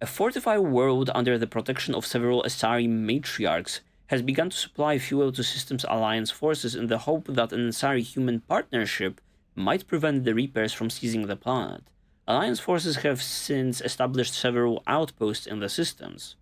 A fortified world under the protection of several Asari matriarchs has begun to supply fuel to Systems Alliance forces in the hope that an Asari-human partnership might prevent the Reapers from seizing the planet. Alliance forces have since established several outposts in the systems.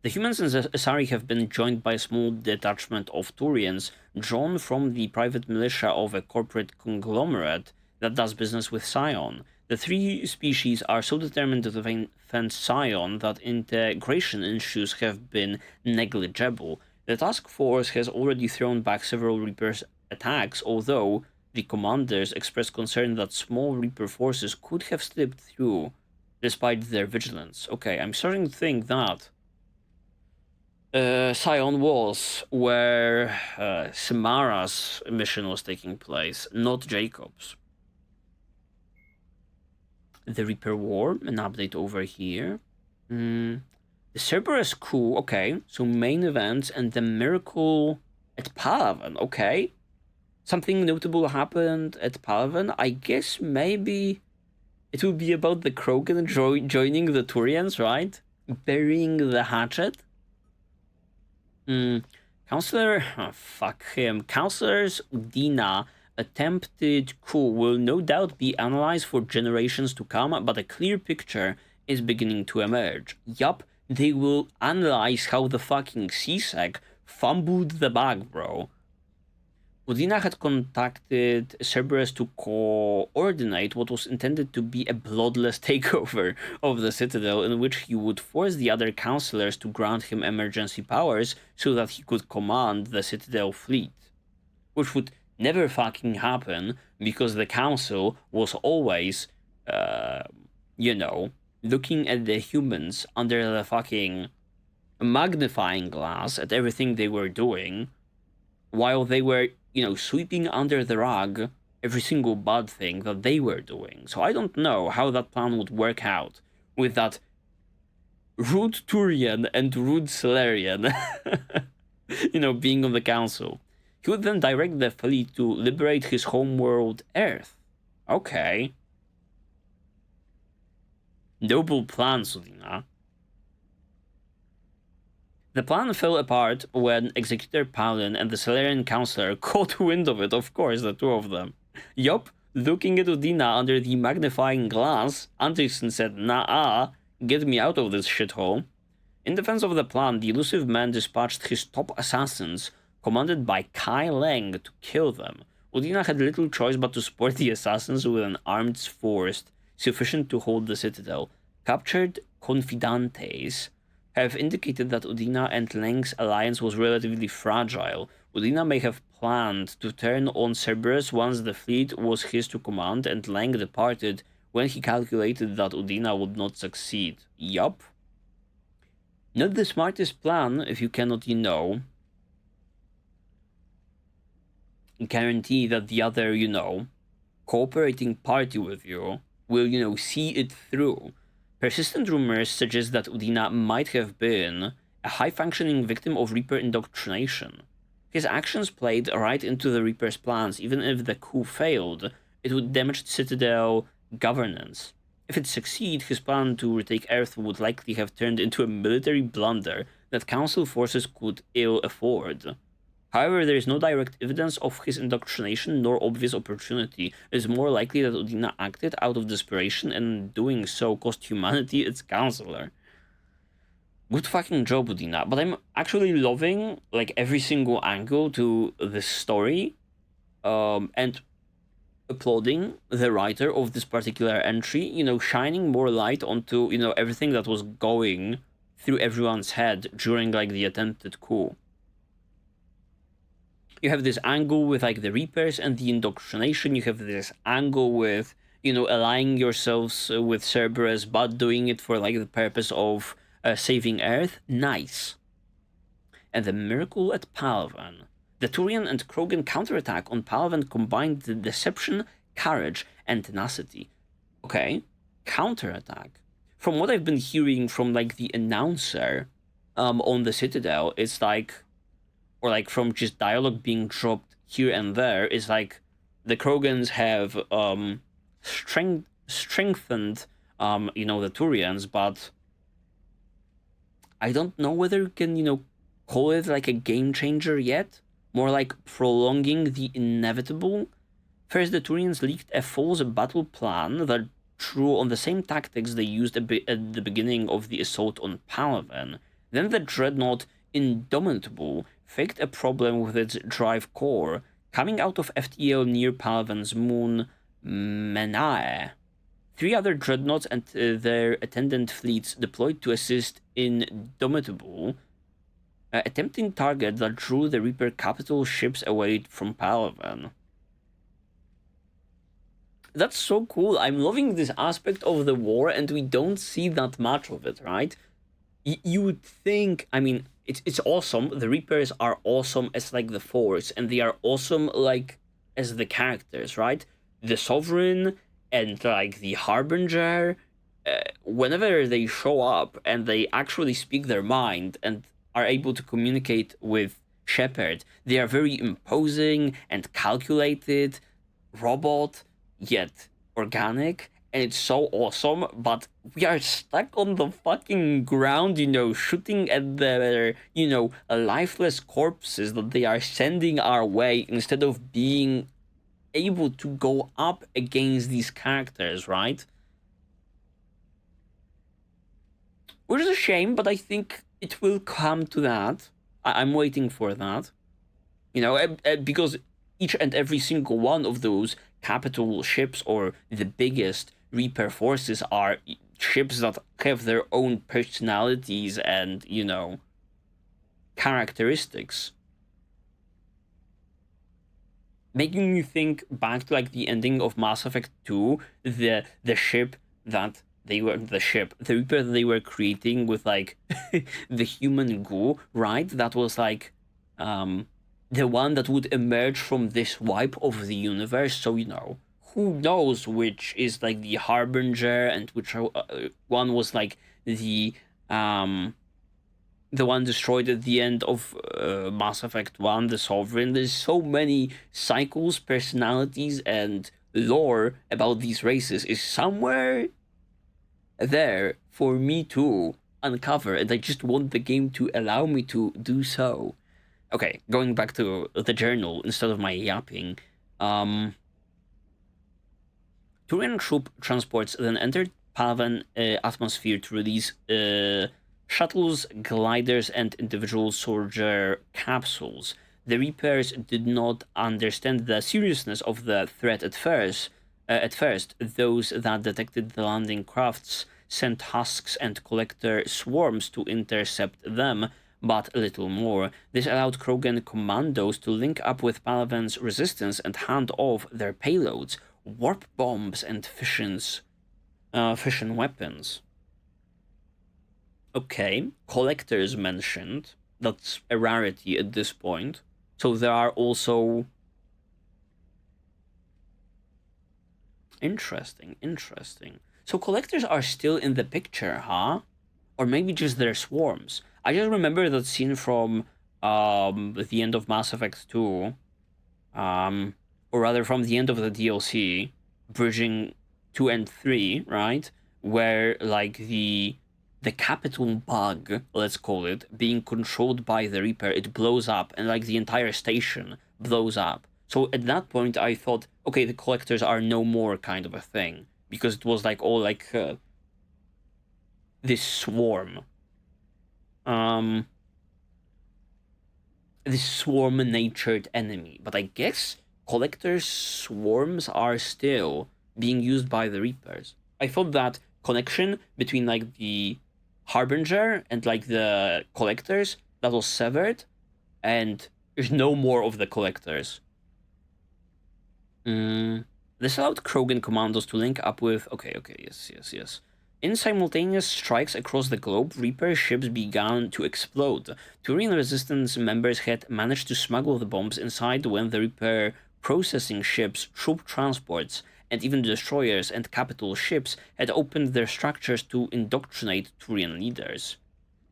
The humans and the Asari have been joined by a small detachment of Turians drawn from the private militia of a corporate conglomerate that does business with Scion. The three species are so determined to defend Scion that integration issues have been negligible. The task force has already thrown back several Reapers attacks, although the commanders expressed concern that small Reaper forces could have slipped through despite their vigilance. Okay, I'm starting to think that Scion was where Samara's mission was taking place, not Jacob's. The Reaper War, an update over here. The Cerberus coup, okay, so main events and the miracle at Palaven, okay. Something notable happened at Palaven. I guess maybe it will be about the Krogan joining the Turians, right? Burying the hatchet. Counselor... Oh, fuck him. Counselor's Udina attempted coup will no doubt be analyzed for generations to come, but a clear picture is beginning to emerge. Yup, they will analyze how the fucking CSEC fumbled the bag, bro. Udina had contacted Cerberus to coordinate what was intended to be a bloodless takeover of the Citadel, in which he would force the other counselors to grant him emergency powers so that he could command the Citadel fleet. Which would never fucking happen, because the council was always, you know, looking at the humans under the fucking magnifying glass at everything they were doing, while they were, you know, sweeping under the rug every single bad thing that they were doing. So I don't know how that plan would work out with that rude Turian and rude Solarian, you know, being on the council. He would then direct the fleet to liberate his homeworld, Earth. Okay. Noble plan, Sudina. The plan fell apart when Executor Palin and the Solarian Counselor caught wind of it, of course, the two of them. Yup, looking at Udina under the magnifying glass, Anderson said, "Nah, get me out of this shithole." In defense of the plan, the elusive man dispatched his top assassins, commanded by Kai Leng, to kill them. Udina had little choice but to support the assassins with an armed force sufficient to hold the Citadel. Captured Confidantes have indicated that Udina and Leng's alliance was relatively fragile. Udina may have planned to turn on Cerberus once the fleet was his to command, and Leng departed when he calculated that Udina would not succeed. Yup. Not the smartest plan if you cannot, you know, guarantee that the other, you know, cooperating party with you will, you know, see it through. Persistent rumors suggest that Udina might have been a high-functioning victim of Reaper indoctrination. His actions played right into the Reaper's plans. Even if the coup failed, it would damage Citadel governance. If it succeeded, his plan to retake Earth would likely have turned into a military blunder that Council forces could ill afford. However, there is no direct evidence of his indoctrination nor obvious opportunity. It is more likely that Udina acted out of desperation and doing so cost humanity its counselor. Good fucking job, Udina. But I'm actually loving like every single angle to this story, and applauding the writer of this particular entry. You know, shining more light onto, you know, everything that was going through everyone's head during like the attempted coup. You have this angle with like the Reapers and the indoctrination. You have this angle with, you know, allying yourselves with Cerberus, but doing it for like the purpose of saving Earth. Nice. And the miracle at Palaven. The Turian and Krogan counterattack on Palaven combined the deception, courage, and tenacity. Okay, counterattack. From what I've been hearing from like the announcer on the Citadel, it's like, or like from just dialogue being dropped here and there, is like the Krogans have strengthened you know, the Turians, but I don't know whether you can, you know, call it like a game changer yet. More like prolonging the inevitable. First, the Turians leaked a false battle plan that drew on the same tactics they used at the beginning of the assault on Palaven. Then the dreadnought Indomitable faked a problem with its drive core, coming out of FTL near Palaven's moon, Menae. 3 other dreadnoughts and their attendant fleets deployed to assist Indomitable, attempting target that drew the Reaper capital ships away from Palaven. That's so cool. I'm loving this aspect of the war, and we don't see that much of it, right? You would think, I mean, it's awesome. The Reapers are awesome as like the Force, and they are awesome like as the characters, right? The Sovereign and like the Harbinger, whenever they show up and they actually speak their mind and are able to communicate with Shepard, they are very imposing and calculated, robot, yet organic, and it's so awesome, but we are stuck on the fucking ground, you know, shooting at their, you know, lifeless corpses that they are sending our way instead of being able to go up against these characters, right? Which is a shame, but I think it will come to that. I'm waiting for that. You know, because each and every single one of those capital ships, or the biggest Reaper forces, are ships that have their own personalities and, you know, characteristics. Making me think back to like the ending of Mass Effect 2, the ship that they were, the Reaper that they were creating with like the human goo, right? That was like the one that would emerge from this wipe of the universe. So, you know, who knows which is like the Harbinger and which one was like the one destroyed at the end of Mass Effect 1, the Sovereign. There's so many cycles, personalities, and lore about these races is somewhere there for me to uncover, and I just want the game to allow me to do so. Okay, going back to the journal instead of my yapping. Turian troop transports then entered Palaven atmosphere to release shuttles, gliders, and individual soldier capsules. The Reapers did not understand the seriousness of the threat at first. Those that detected the landing crafts sent husks and collector swarms to intercept them, but little more. This allowed Krogan commandos to link up with Palaven's resistance and hand off their payloads, warp bombs, and fission weapons. Okay, collectors mentioned. That's a rarity at this point. So there are also... Interesting. So collectors are still in the picture, huh? Or maybe just their swarms. I just remember that scene from the end of Mass Effect 2. Or rather from the end of the DLC, bridging 2 and 3, right? Where, like, the capital bug, let's call it, being controlled by the Reaper, it blows up, and, like, the entire station blows up. So at that point, I thought, okay, the collectors are no more kind of a thing. Because it was, like, all, like, this swarm. This swarm-natured enemy. But I guess collectors' swarms are still being used by the Reapers. I thought that connection between, like, the Harbinger and, like, the collectors, that was severed, and there's no more of the collectors. This allowed Krogan commandos to link up with... Okay, yes. In simultaneous strikes across the globe, Reaper ships began to explode. Turian resistance members had managed to smuggle the bombs inside when the Reaper processing ships, troop transports, and even destroyers and capital ships had opened their structures to indoctrinate Turian leaders.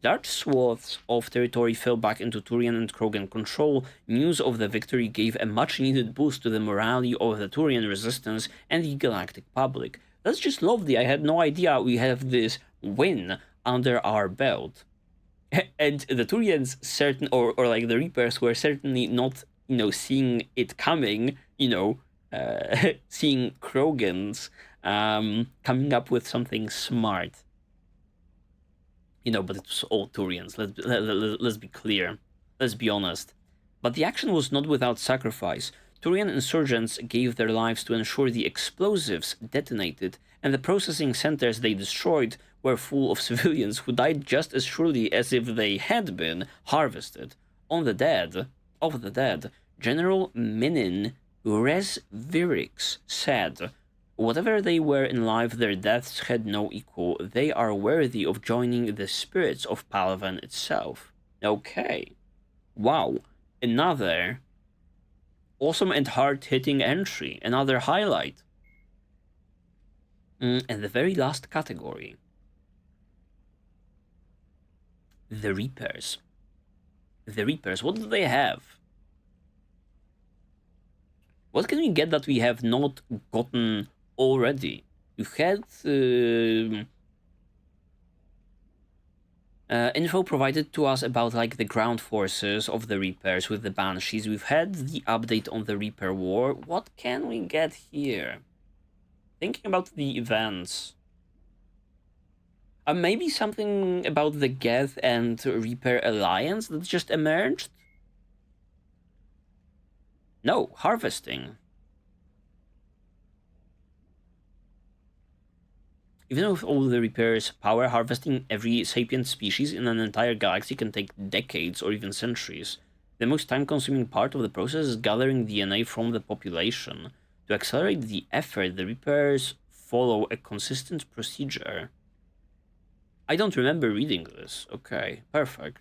Large swaths of territory fell back into Turian and Krogan control. News of the victory gave a much-needed boost to the morale of the Turian resistance and the galactic public. That's just lovely. I had no idea we have this win under our belt. And the Turians or like the Reapers were certainly not, seeing it coming, seeing Krogans coming up with something smart. But it was all Turians. Let's be clear. Let's be honest. But the action was not without sacrifice. Turian insurgents gave their lives to ensure the explosives detonated, and the processing centers they destroyed were full of civilians who died just as surely as if they had been harvested. Of the dead, General Minin Resvirix said, "Whatever they were in life, their deaths had no equal. They are worthy of joining the spirits of Palaven itself." Okay. Wow. Another awesome and hard-hitting entry. Another highlight. And the very last category. The Reapers. The Reapers, what do they have? What can we get that we have not gotten already? We've had info provided to us about like the ground forces of the Reapers with the Banshees. We've had the update on the Reaper War. What can we get here? Thinking about the events. Maybe something about the Geth and Reaper alliance that just emerged? No, harvesting. Even with all the Reapers' power, harvesting every sapient species in an entire galaxy can take decades or even centuries. The most time-consuming part of the process is gathering DNA from the population. To accelerate the effort, the Reapers follow a consistent procedure. I don't remember reading this. Okay, perfect.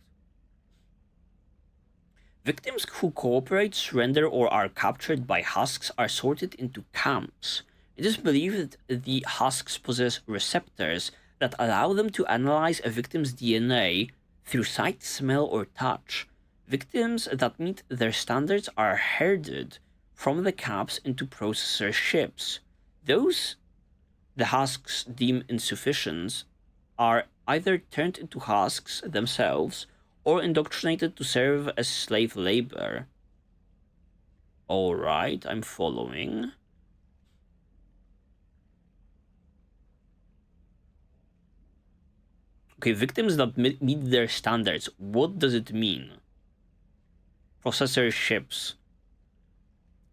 Victims who cooperate, surrender, or are captured by husks are sorted into camps. It is believed that the husks possess receptors that allow them to analyze a victim's DNA through sight, smell, or touch. Victims that meet their standards are herded from the camps into processor ships. Those the husks deem insufficient are either turned into husks themselves or indoctrinated to serve as slave labor. Alright, I'm following. Okay, victims that meet their standards. What does it mean? Processor ships.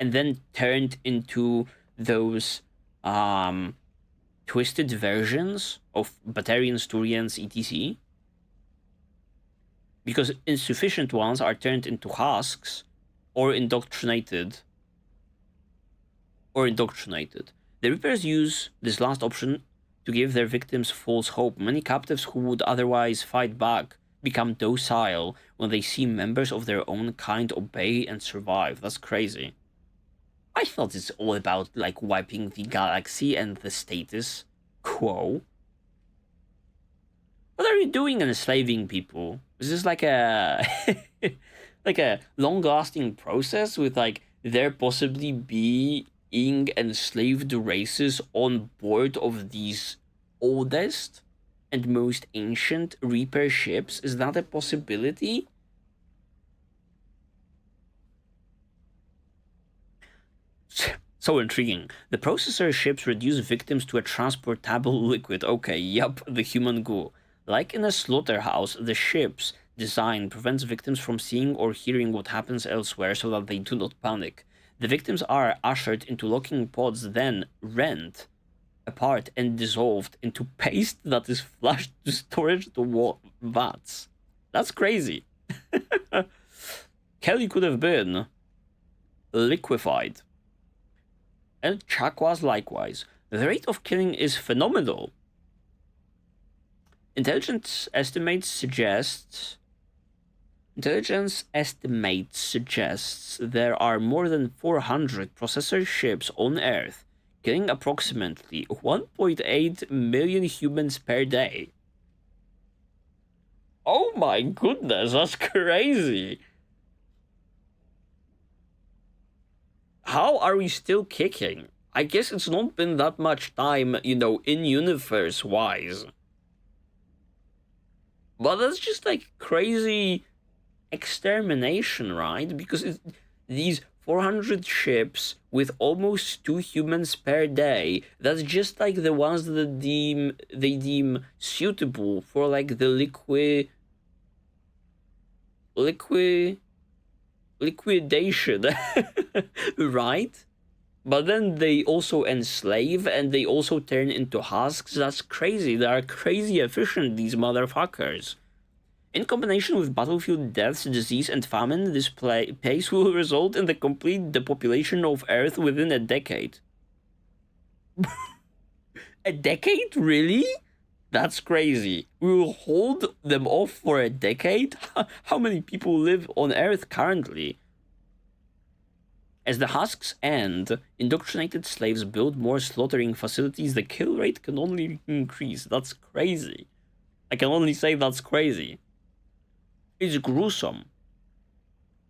And then turned into those twisted versions of Batarians, Turians, etc. Because insufficient ones are turned into husks or indoctrinated. The Reapers use this last option to give their victims false hope. Many captives who would otherwise fight back become docile when they see members of their own kind obey and survive. That's crazy. I thought it's all about, like, wiping the galaxy and the status quo. What are you doing enslaving people? Is this like a like a long-lasting process with, like, there possibly being enslaved races on board of these oldest and most ancient Reaper ships? Is that a possibility? So intriguing. The processor ships reduce victims to a transportable liquid. Okay, yup, the human goo. Like in a slaughterhouse, the ship's design prevents victims from seeing or hearing what happens elsewhere so that they do not panic. The victims are ushered into locking pods, then rent apart and dissolved into paste that is flushed to storage the vats. That's crazy. Kelly could have been liquefied. And Chakwas likewise. The rate of killing is phenomenal. Intelligence estimates suggest there are more than 400 processor ships on Earth, killing approximately 1.8 million humans per day. Oh my goodness, that's crazy. How are we still kicking? I guess it's not been that much time, you know, in universe-wise. But that's just like crazy extermination, right? Because these 400 ships with almost 2 humans per day, that's just like the ones that they deem suitable for, like, the liquidation, right? But then they also enslave and they also turn into husks. That's crazy. They are crazy efficient, these motherfuckers. In combination with battlefield deaths, disease, and famine, this pace will result in the complete depopulation of Earth within a decade. A decade? Really? That's crazy. We will hold them off for a decade? How many people live on Earth currently? As the husks end, indoctrinated slaves build more slaughtering facilities. The kill rate can only increase. That's crazy. I can only say that's crazy. It's gruesome.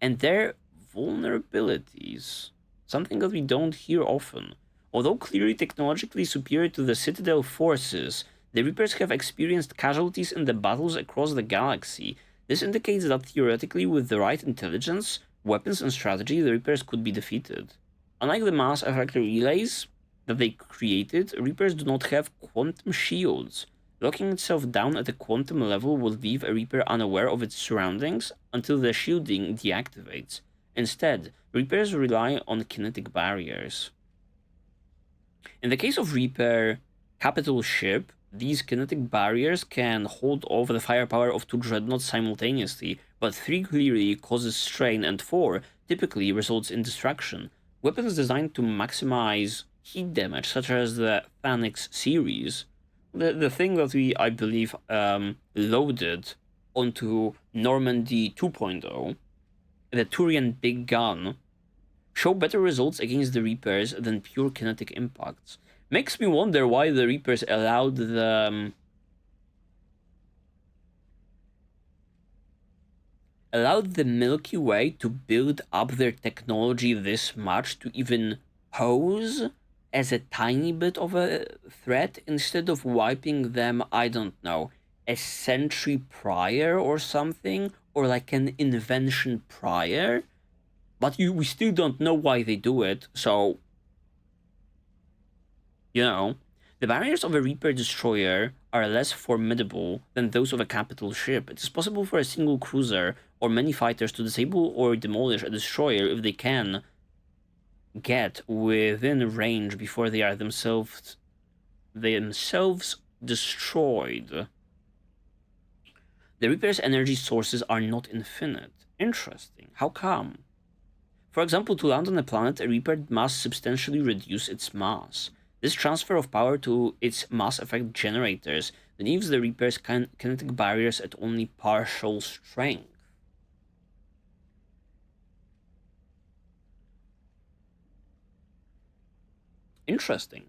And their vulnerabilities, something that we don't hear often. Although clearly technologically superior to the Citadel forces, the Reapers have experienced casualties in the battles across the galaxy. This indicates that theoretically, with the right intelligence, weapons, and strategy, the Reapers could be defeated. Unlike the mass effect relays that they created, Reapers do not have quantum shields. Locking itself down at a quantum level will leave a Reaper unaware of its surroundings until the shielding deactivates. Instead, Reapers rely on kinetic barriers. In the case of Reaper capital ship, these kinetic barriers can hold off the firepower of 2 dreadnoughts simultaneously, but 3 clearly causes strain and 4 typically results in destruction. Weapons designed to maximize heat damage, such as the Phalanx series, the thing that we, I believe, loaded onto Normandy 2.0, the Turian Big Gun, show better results against the Reapers than pure kinetic impacts. Makes me wonder why the Reapers allowed the Milky Way to build up their technology this much to even pose as a tiny bit of a threat instead of wiping them, I don't know, a century prior or something, or like an invention prior. But we still don't know why they do it, so, you know, the barriers of a Reaper destroyer are less formidable than those of a capital ship. It is possible for a single cruiser or many fighters to disable or demolish a destroyer if they can get within range before they are themselves destroyed. The Reaper's energy sources are not infinite. Interesting. How come? For example, to land on a planet, a Reaper must substantially reduce its mass. This transfer of power to its Mass Effect generators leaves the Reaper's kinetic barriers at only partial strength. Interesting.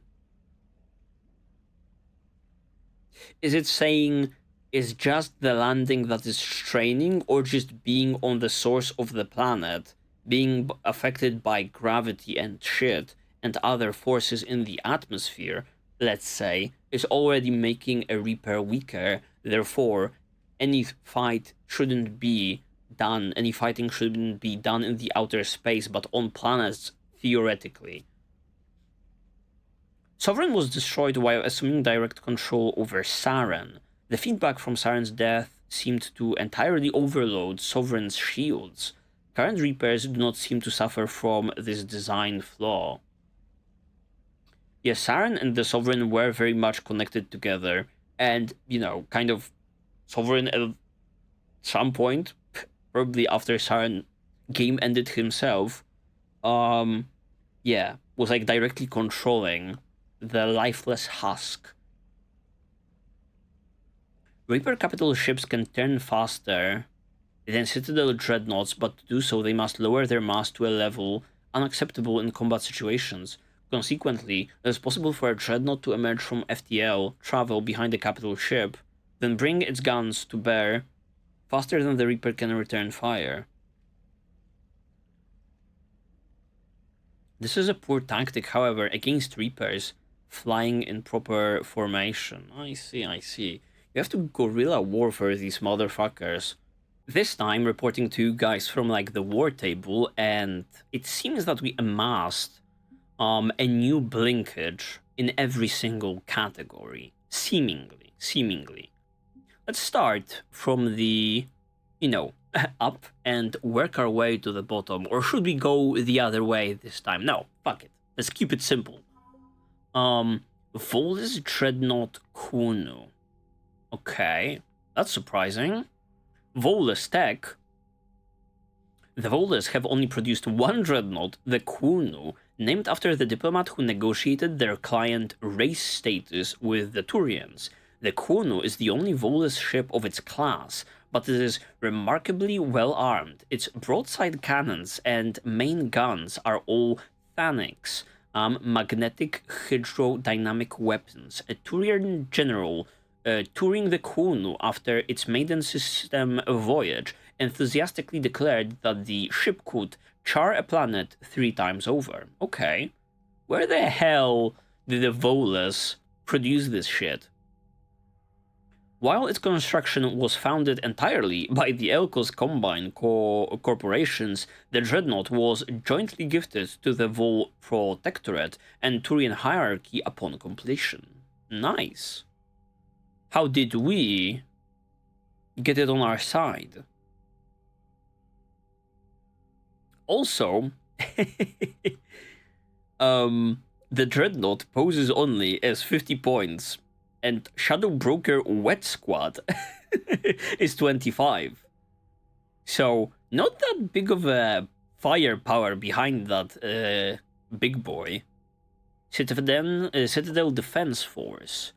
Is it saying it's just the landing that is straining, or just being on the source of the planet, being affected by gravity and shit, and other forces in the atmosphere, let's say, is already making a Reaper weaker, therefore any fighting shouldn't be done in the outer space, but on planets, theoretically. Sovereign was destroyed while assuming direct control over Saren. The feedback from Saren's death seemed to entirely overload Sovereign's shields. Current Reapers do not seem to suffer from this design flaw. Yes, Saren and the Sovereign were very much connected together, and, you know, kind of Sovereign at some point, probably after Saren game ended himself, yeah, was like directly controlling the lifeless husk. Reaper capital ships can turn faster than Citadel dreadnoughts, but to do so they must lower their mass to a level unacceptable in combat situations. Consequently, it is possible for a dreadnought to emerge from FTL, travel behind the capital ship, then bring its guns to bear faster than the Reaper can return fire. This is a poor tactic, however, against Reapers flying in proper formation. I see. You have to guerrilla warfare these motherfuckers. This time reporting to you guys from like the war table, and it seems that we amassed a new blinkage in every single category. Seemingly. Let's start from the, you know, up and work our way to the bottom. Or should we go the other way this time? No, fuck it. Let's keep it simple. Volus Dreadnought Kunu. Okay, that's surprising. Volus tech. The Volus have only produced one dreadnought, the Kunu, named after the diplomat who negotiated their client race status with the Turians. The Kunu is the only Volus ship of its class, but it is remarkably well armed. Its broadside cannons and main guns are all Thanics, magnetic hydrodynamic weapons. A Turian general touring the Kunu after its maiden system voyage enthusiastically declared that the ship could char a planet 3 times over. Okay. Where the hell did the Volus produce this shit? While its construction was founded entirely by the Elkos Combine corporations, the Dreadnought was jointly gifted to the Vol Protectorate and Turian hierarchy upon completion. Nice. How did we get it on our side? Also, the Dreadnought poses only as 50 points, and Shadow Broker Wet Squad is 25. So, not that big of a firepower behind that big boy. Citadel Defense Force.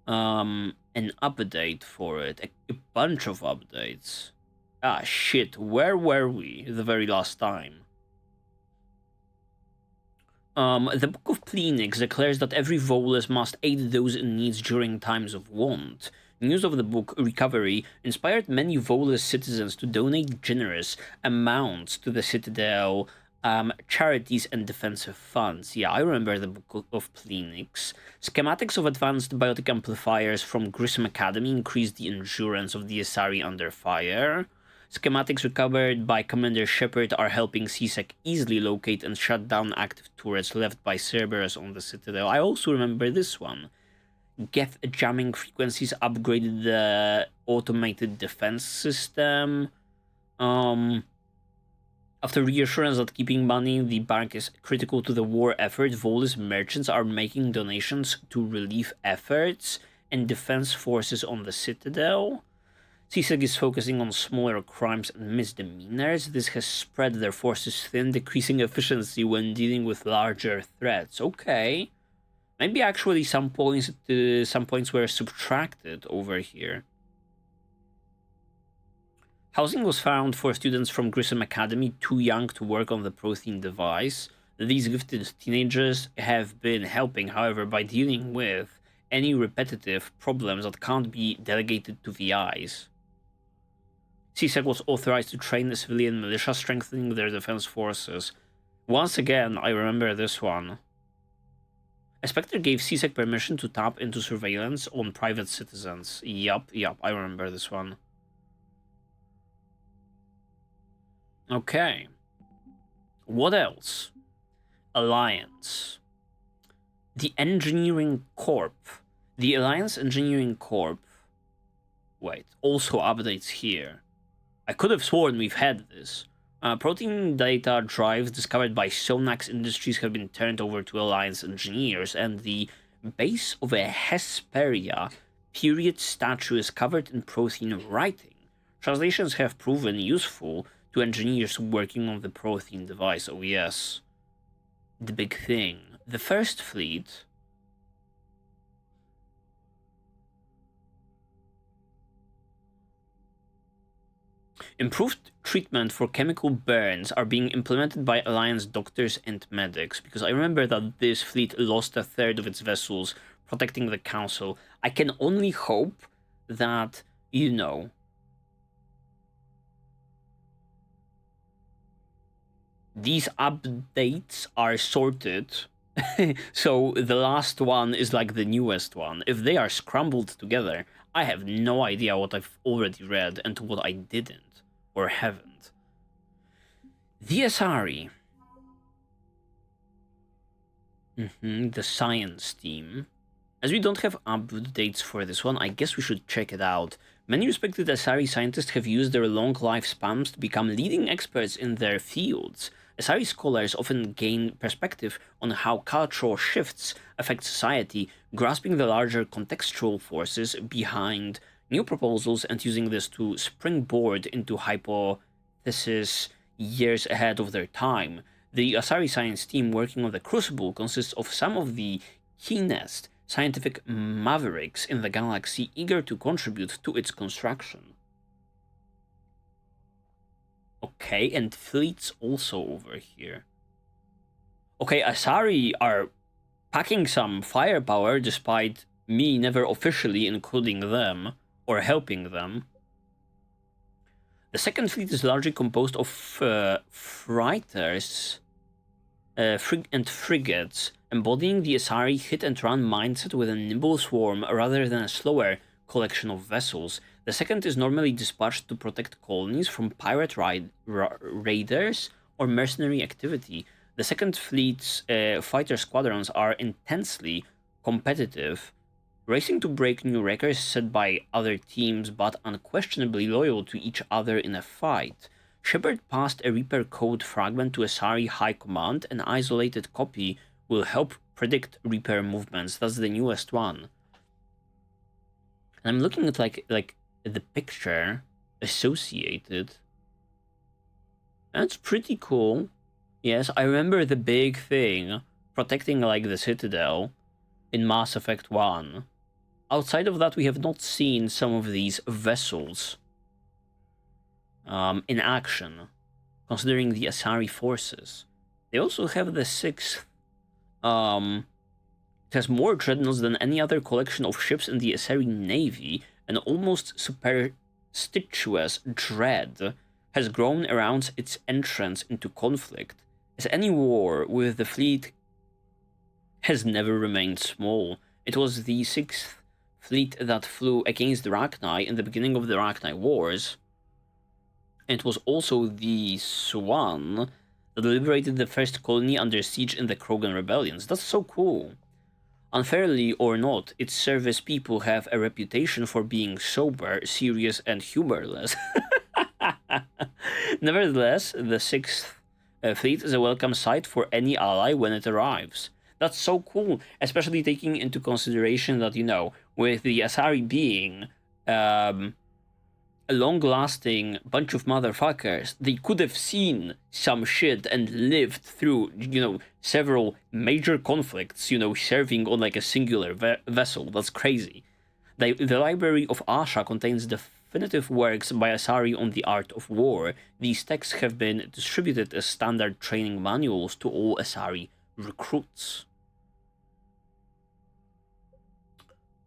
An update for it. A bunch of updates. Ah, shit. Where were we the very last time? The Book of Phoenix declares that every Volus must aid those in need during times of want. News of the book Recovery inspired many Volus citizens to donate generous amounts to the Citadel charities and defensive funds. Yeah, I remember the Book of Phoenix. Schematics of advanced biotic amplifiers from Grissom Academy increase the endurance of the Asari under fire. Schematics recovered by Commander Shepard are helping CSEC easily locate and shut down active turrets left by Cerberus on the Citadel. I also remember this one. Geth jamming frequencies upgraded the automated defense system. After reassurance that keeping money in the bank is critical to the war effort, Volus merchants are making donations to relief efforts and defense forces on the Citadel. CSEC is focusing on smaller crimes and misdemeanors. This has spread their forces thin, decreasing efficiency when dealing with larger threats. Okay. Maybe actually some points were subtracted over here. Housing was found for students from Grissom Academy too young to work on the Prothean device. These gifted teenagers have been helping, however, by dealing with any repetitive problems that can't be delegated to VIs. CSEC was authorized to train the civilian militia, strengthening their defense forces. Once again, I remember this one. A Spectre gave CSEC permission to tap into surveillance on private citizens. Yup, I remember this one. Okay. What else? Alliance. The Engineering Corp. The Alliance Engineering Corp. Wait, also updates here. I could have sworn we've had this. Protein data drives discovered by Sonax Industries have been turned over to Alliance engineers, and the base of a Hesperia period statue is covered in Prothean writing. Translations have proven useful to engineers working on the Prothean device. Oh yes. The big thing. The First Fleet... Improved treatment for chemical burns are being implemented by Alliance doctors and medics, because I remember that this fleet lost a third of its vessels protecting the Council. I can only hope that, you know, these updates are sorted, so the last one is like the newest one. If they are scrambled together, I have no idea what I've already read and what I didn't. Or haven't. The Asari. The science team. As we don't have updates for this one, I guess we should check it out. Many respected Asari scientists have used their long lifespans to become leading experts in their fields. Asari scholars often gain perspective on how cultural shifts affect society, grasping the larger contextual forces behind new proposals and using this to springboard into hypotheses years ahead of their time. The Asari science team working on the Crucible consists of some of the keenest scientific mavericks in the galaxy, eager to contribute to its construction. Okay, and fleets also over here. Okay, Asari are packing some firepower despite me never officially including them or helping them. The second fleet is largely composed of freighters and frigates, embodying the Asari hit-and-run mindset with a nimble swarm rather than a slower collection of vessels. The second is normally dispatched to protect colonies from pirate raiders or mercenary activity. The second fleet's fighter squadrons are intensely competitive, racing to break new records set by other teams, but unquestionably loyal to each other in a fight. Shepard passed a Reaper code fragment to Asari High Command. An isolated copy will help predict Reaper movements. That's the newest one. And I'm looking at like the picture associated. That's pretty cool. Yes, I remember the big thing protecting like the Citadel in Mass Effect 1. Outside of that, we have not seen some of these vessels in action, considering the Asari forces. They also have the 6th. It has more dreadnoughts than any other collection of ships in the Asari Navy. An almost superstitious dread has grown around its entrance into conflict, as any war with the fleet has never remained small. It was the 6th fleet that flew against the Rachni in the beginning of the Rachni Wars. It was also the Swan that liberated the first colony under siege in the Krogan rebellions. That's so cool. Unfairly or not, its service people have a reputation for being sober, serious, and humorless. Nevertheless, the 6th fleet is a welcome sight for any ally when it arrives. That's so cool, especially taking into consideration that, you know, with the Asari being a long-lasting bunch of motherfuckers. They could have seen some shit and lived through, several major conflicts, serving on like a singular vessel. That's crazy. The Library of Asha contains definitive works by Asari on the art of war. These texts have been distributed as standard training manuals to all Asari recruits.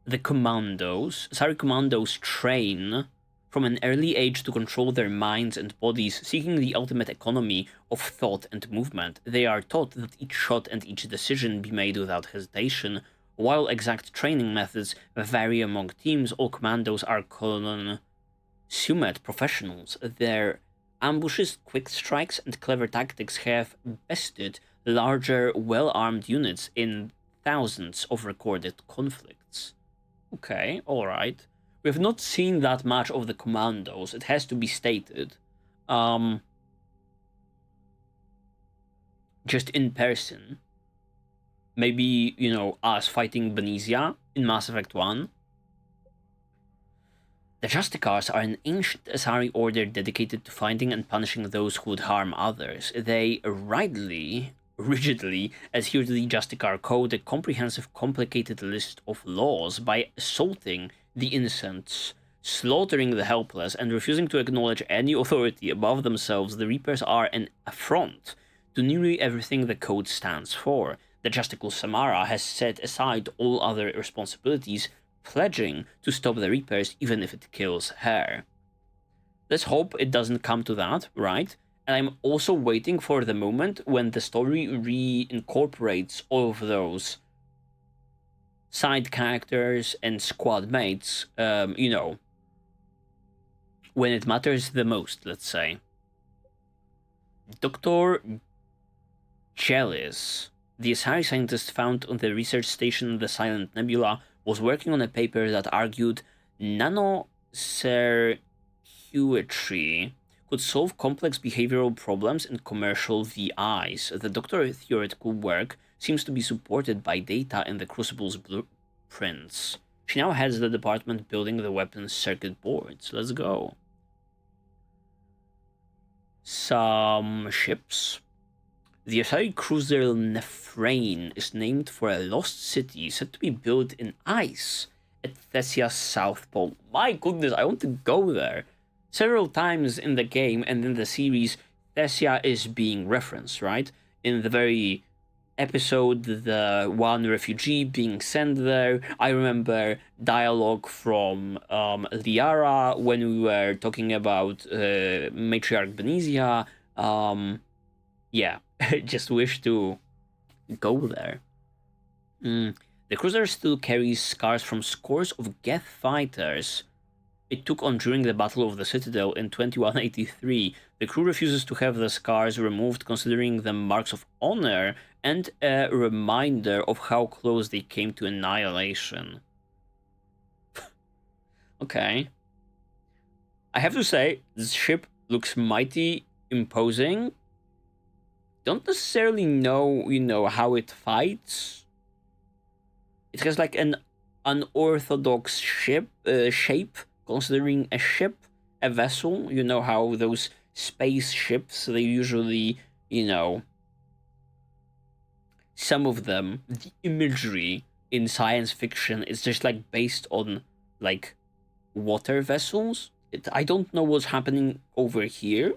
The commandos, Asari commandos train from an early age to control their minds and bodies, seeking the ultimate economy of thought and movement. They are taught that each shot and each decision be made without hesitation. While exact training methods vary among teams, all commandos are consummate professionals. Their ambushes, quick strikes, and clever tactics have bested larger, well-armed units in thousands of recorded conflicts. Okay, alright. We have not seen that much of the commandos, it has to be stated. Just in person. Maybe, us fighting Benizia in Mass Effect 1. The Justicars are an ancient Asari order dedicated to finding and punishing those who would harm others. They rigidly adhere to the Justicar Code, a comprehensive, complicated list of laws. By assaulting the innocents, slaughtering the helpless, and refusing to acknowledge any authority above themselves, the Reapers are an affront to nearly everything the Code stands for. The Justical Samara has set aside all other responsibilities, pledging to stop the Reapers even if it kills her. Let's hope it doesn't come to that, right? And I'm also waiting for the moment when the story reincorporates all of those side characters and squad mates, when it matters the most, let's say. Dr. Jealous, the Asari scientist found on the research station the Silent Nebula, was working on a paper that argued nanocircuitry could solve complex behavioral problems in commercial VIs. The doctor's theoretical work seems to be supported by data in the Crucible's blueprints. She now heads the department building the weapons circuit boards. Let's go. Some ships. The Asari cruiser Nephrane is named for a lost city said to be built in ice at Thessia's South Pole. My goodness, I want to go there. Several times in the game and in the series, Thessia is being referenced, right? In the very episode, the one refugee being sent there. I remember dialogue from Liara when we were talking about Matriarch Benizia. Yeah, just wish to go there. The cruiser still carries scars from scores of Geth fighters it took on during the Battle of the Citadel in 2183. The crew refuses to have the scars removed, considering them marks of honor and a reminder of how close they came to annihilation. Okay. I have to say, this ship looks mighty imposing. Don't necessarily know, how it fights. It has like an unorthodox shape, considering a ship, a vessel. You know how those space ships, they usually, some of them, the imagery in science fiction is just like based on like water vessels. I don't know what's happening over here.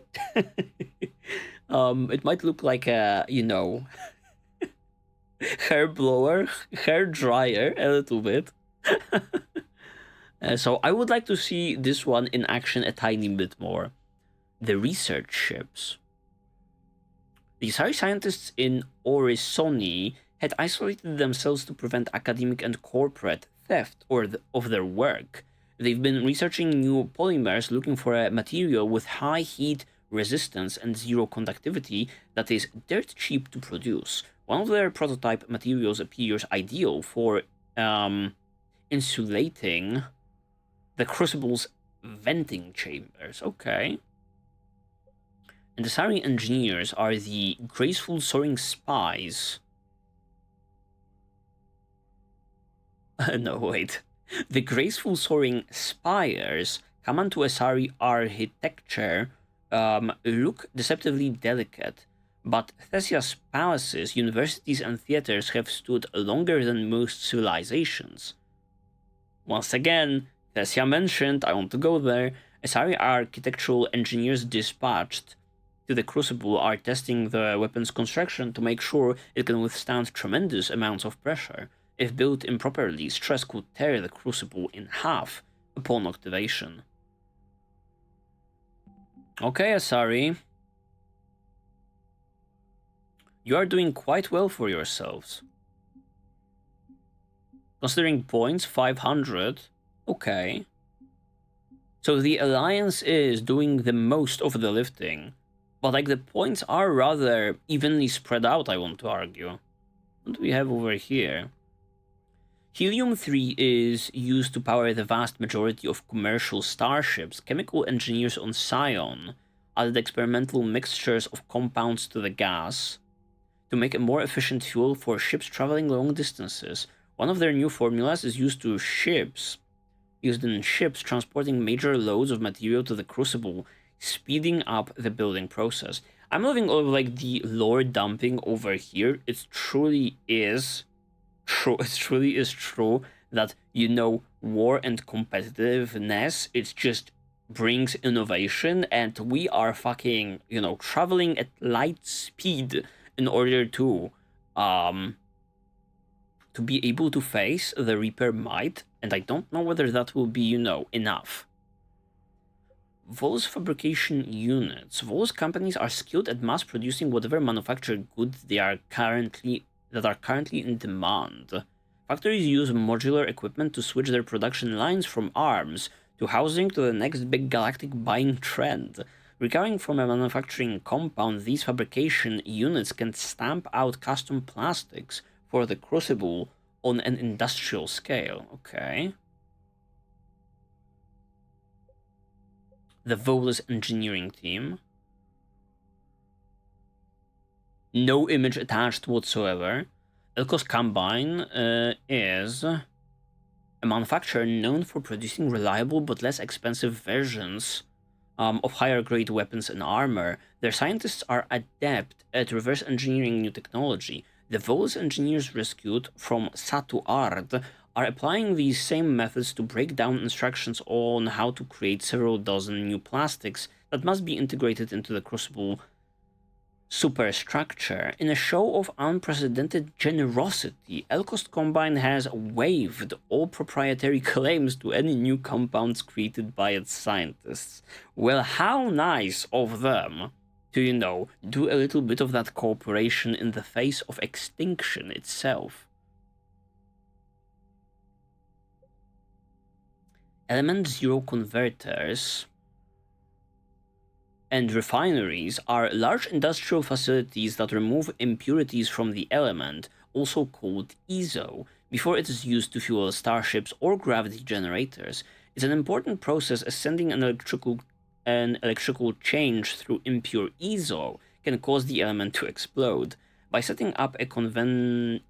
It might look like a, hair blower, hair dryer, a little bit. So I would like to see this one in action a tiny bit more. The research ships. The Asari scientists in Orisoni had isolated themselves to prevent academic and corporate theft of their work. They've been researching new polymers, looking for a material with high heat resistance and zero conductivity that is dirt cheap to produce. One of their prototype materials appears ideal for insulating the Crucible's venting chambers. Okay. And the Asari engineers are the graceful soaring spies. No, wait. The graceful soaring spires command to Asari architecture look deceptively delicate, but Thessia's palaces, universities, and theaters have stood longer than most civilizations. Once again, Thessia mentioned, I want to go there. Asari architectural engineers dispatched to the Crucible are testing the weapon's construction to make sure it can withstand tremendous amounts of pressure. If built improperly, stress could tear the Crucible in half upon activation. Okay, Asari. You are doing quite well for yourselves. Considering points, 500. Okay. So the Alliance is doing the most of the lifting. But like the points are rather evenly spread out, I want to argue. What do we have over here? Helium-3 is used to power the vast majority of commercial starships. Chemical engineers on Scion added experimental mixtures of compounds to the gas to make a more efficient fuel for ships traveling long distances. One of their new formulas is used in ships transporting major loads of material to the Crucible, speeding up the building process. I'm loving all of like the lore dumping over here. It truly is true. It truly is true that, you know, war and competitiveness, it just brings innovation, and we are fucking, you know, traveling at light speed in order to be able to face the Reaper might, and I don't know whether that will be, you know, enough. Vol's fabrication units. Vol's companies are skilled at mass producing whatever manufactured goods that are currently in demand. Factories use modular equipment to switch their production lines from arms to housing to the next big galactic buying trend. Recovering from a manufacturing compound, these fabrication units can stamp out custom plastics for the Crucible on an industrial scale. Okay. The Vol's engineering team. No image attached whatsoever. Elkos Combine is a manufacturer known for producing reliable but less expensive versions of higher grade weapons and armor. Their scientists are adept at reverse engineering new technology. The Vol's engineers rescued from Satu Ard are applying these same methods to break down instructions on how to create several dozen new plastics that must be integrated into the Crucible superstructure. In a show of unprecedented generosity, Elkost Combine has waived all proprietary claims to any new compounds created by its scientists. Well, how nice of them to, you know, do a little bit of that cooperation in the face of extinction itself. Element Zero converters and refineries are large industrial facilities that remove impurities from the element, also called EZO, before it is used to fuel starships or gravity generators. It's an important process, as sending an electrical change through impure EZO can cause the element to explode. By setting up a conversion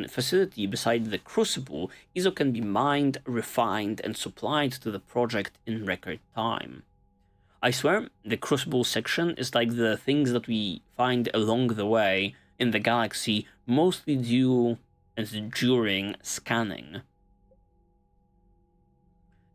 facility beside the Crucible, EZO can be mined, refined, and supplied to the project in record time. I swear, the Crucible section is like the things that we find along the way in the galaxy, mostly due and during scanning.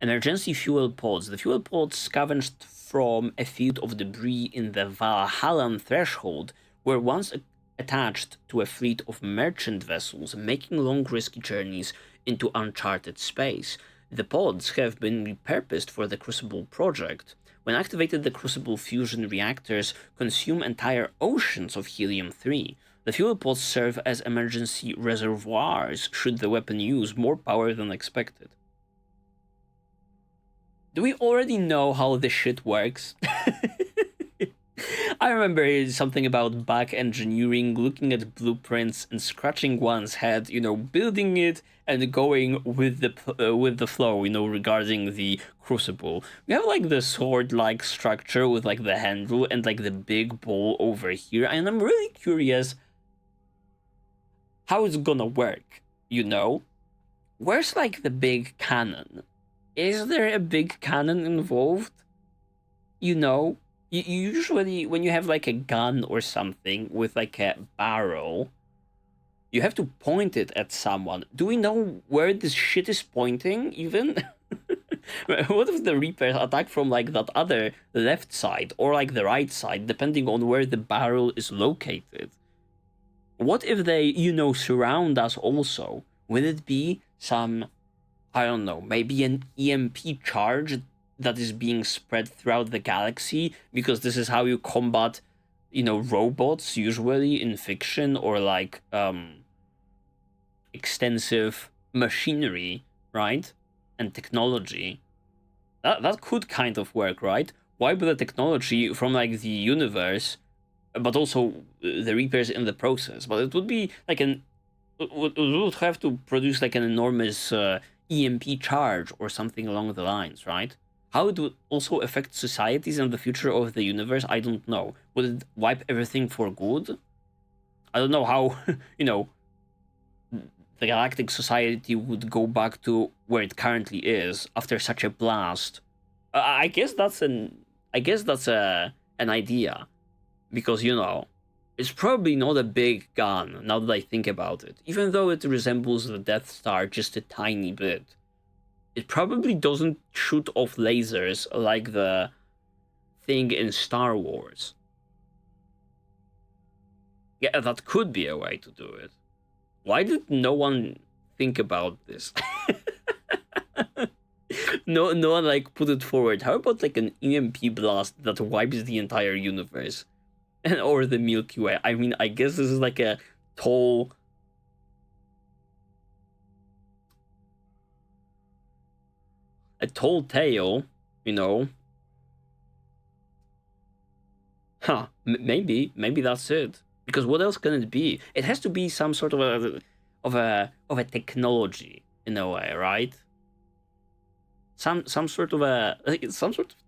Emergency fuel pods. The fuel pods scavenged from a field of debris in the Valhallan Threshold were once attached to a fleet of merchant vessels making long risky journeys into uncharted space. The pods have been repurposed for the Crucible project. When activated, the Crucible fusion reactors consume entire oceans of helium-3. The fuel pods serve as emergency reservoirs should the weapon use more power than expected. Do we already know how this shit works? I remember something about back engineering, looking at blueprints and scratching one's head, you know, building it and going with the flow, you know, regarding the Crucible. We have like the sword-like structure with like the handle and like the big ball over here, and I'm really curious how it's gonna work, you know? Where's like the big cannon? is there a big cannon involved? You know, usually when you have like a gun or something with like a barrel, you have to point it at someone. Do we know where this shit is pointing, even? What if the Reapers attack from, like, that other left side, or, like, the right side, depending on where the barrel is located? What if they, you know, surround us also? Will it be some, I don't know, maybe an EMP charge that is being spread throughout the galaxy? Because this is how you combat, you know, robots, usually in fiction, or, like, extensive machinery, right? And technology. That could kind of work, right? Wipe the technology from, like, the universe, but also the Reapers in the process. But it would be like it would have to produce like an enormous EMP charge or something along the lines, right? How it would also affect societies and the future of the universe, I don't know. Would it wipe everything for good? I don't know how, you know, the galactic society would go back to where it currently is after such a blast. I guess that's an idea, because, you know, it's probably not a big gun now that I think about it. Even though it resembles the Death Star just a tiny bit, it probably doesn't shoot off lasers like the thing in Star Wars. Yeah, that could be a way to do it. Why did no one think about this? No one, like, put it forward. How about, like, an EMP blast that wipes the entire universe? Or the Milky Way? I mean, I guess this is, like, a tall tale, you know? Huh, maybe that's it. Because what else can it be? It has to be some sort of a technology in a way, right? Some sort of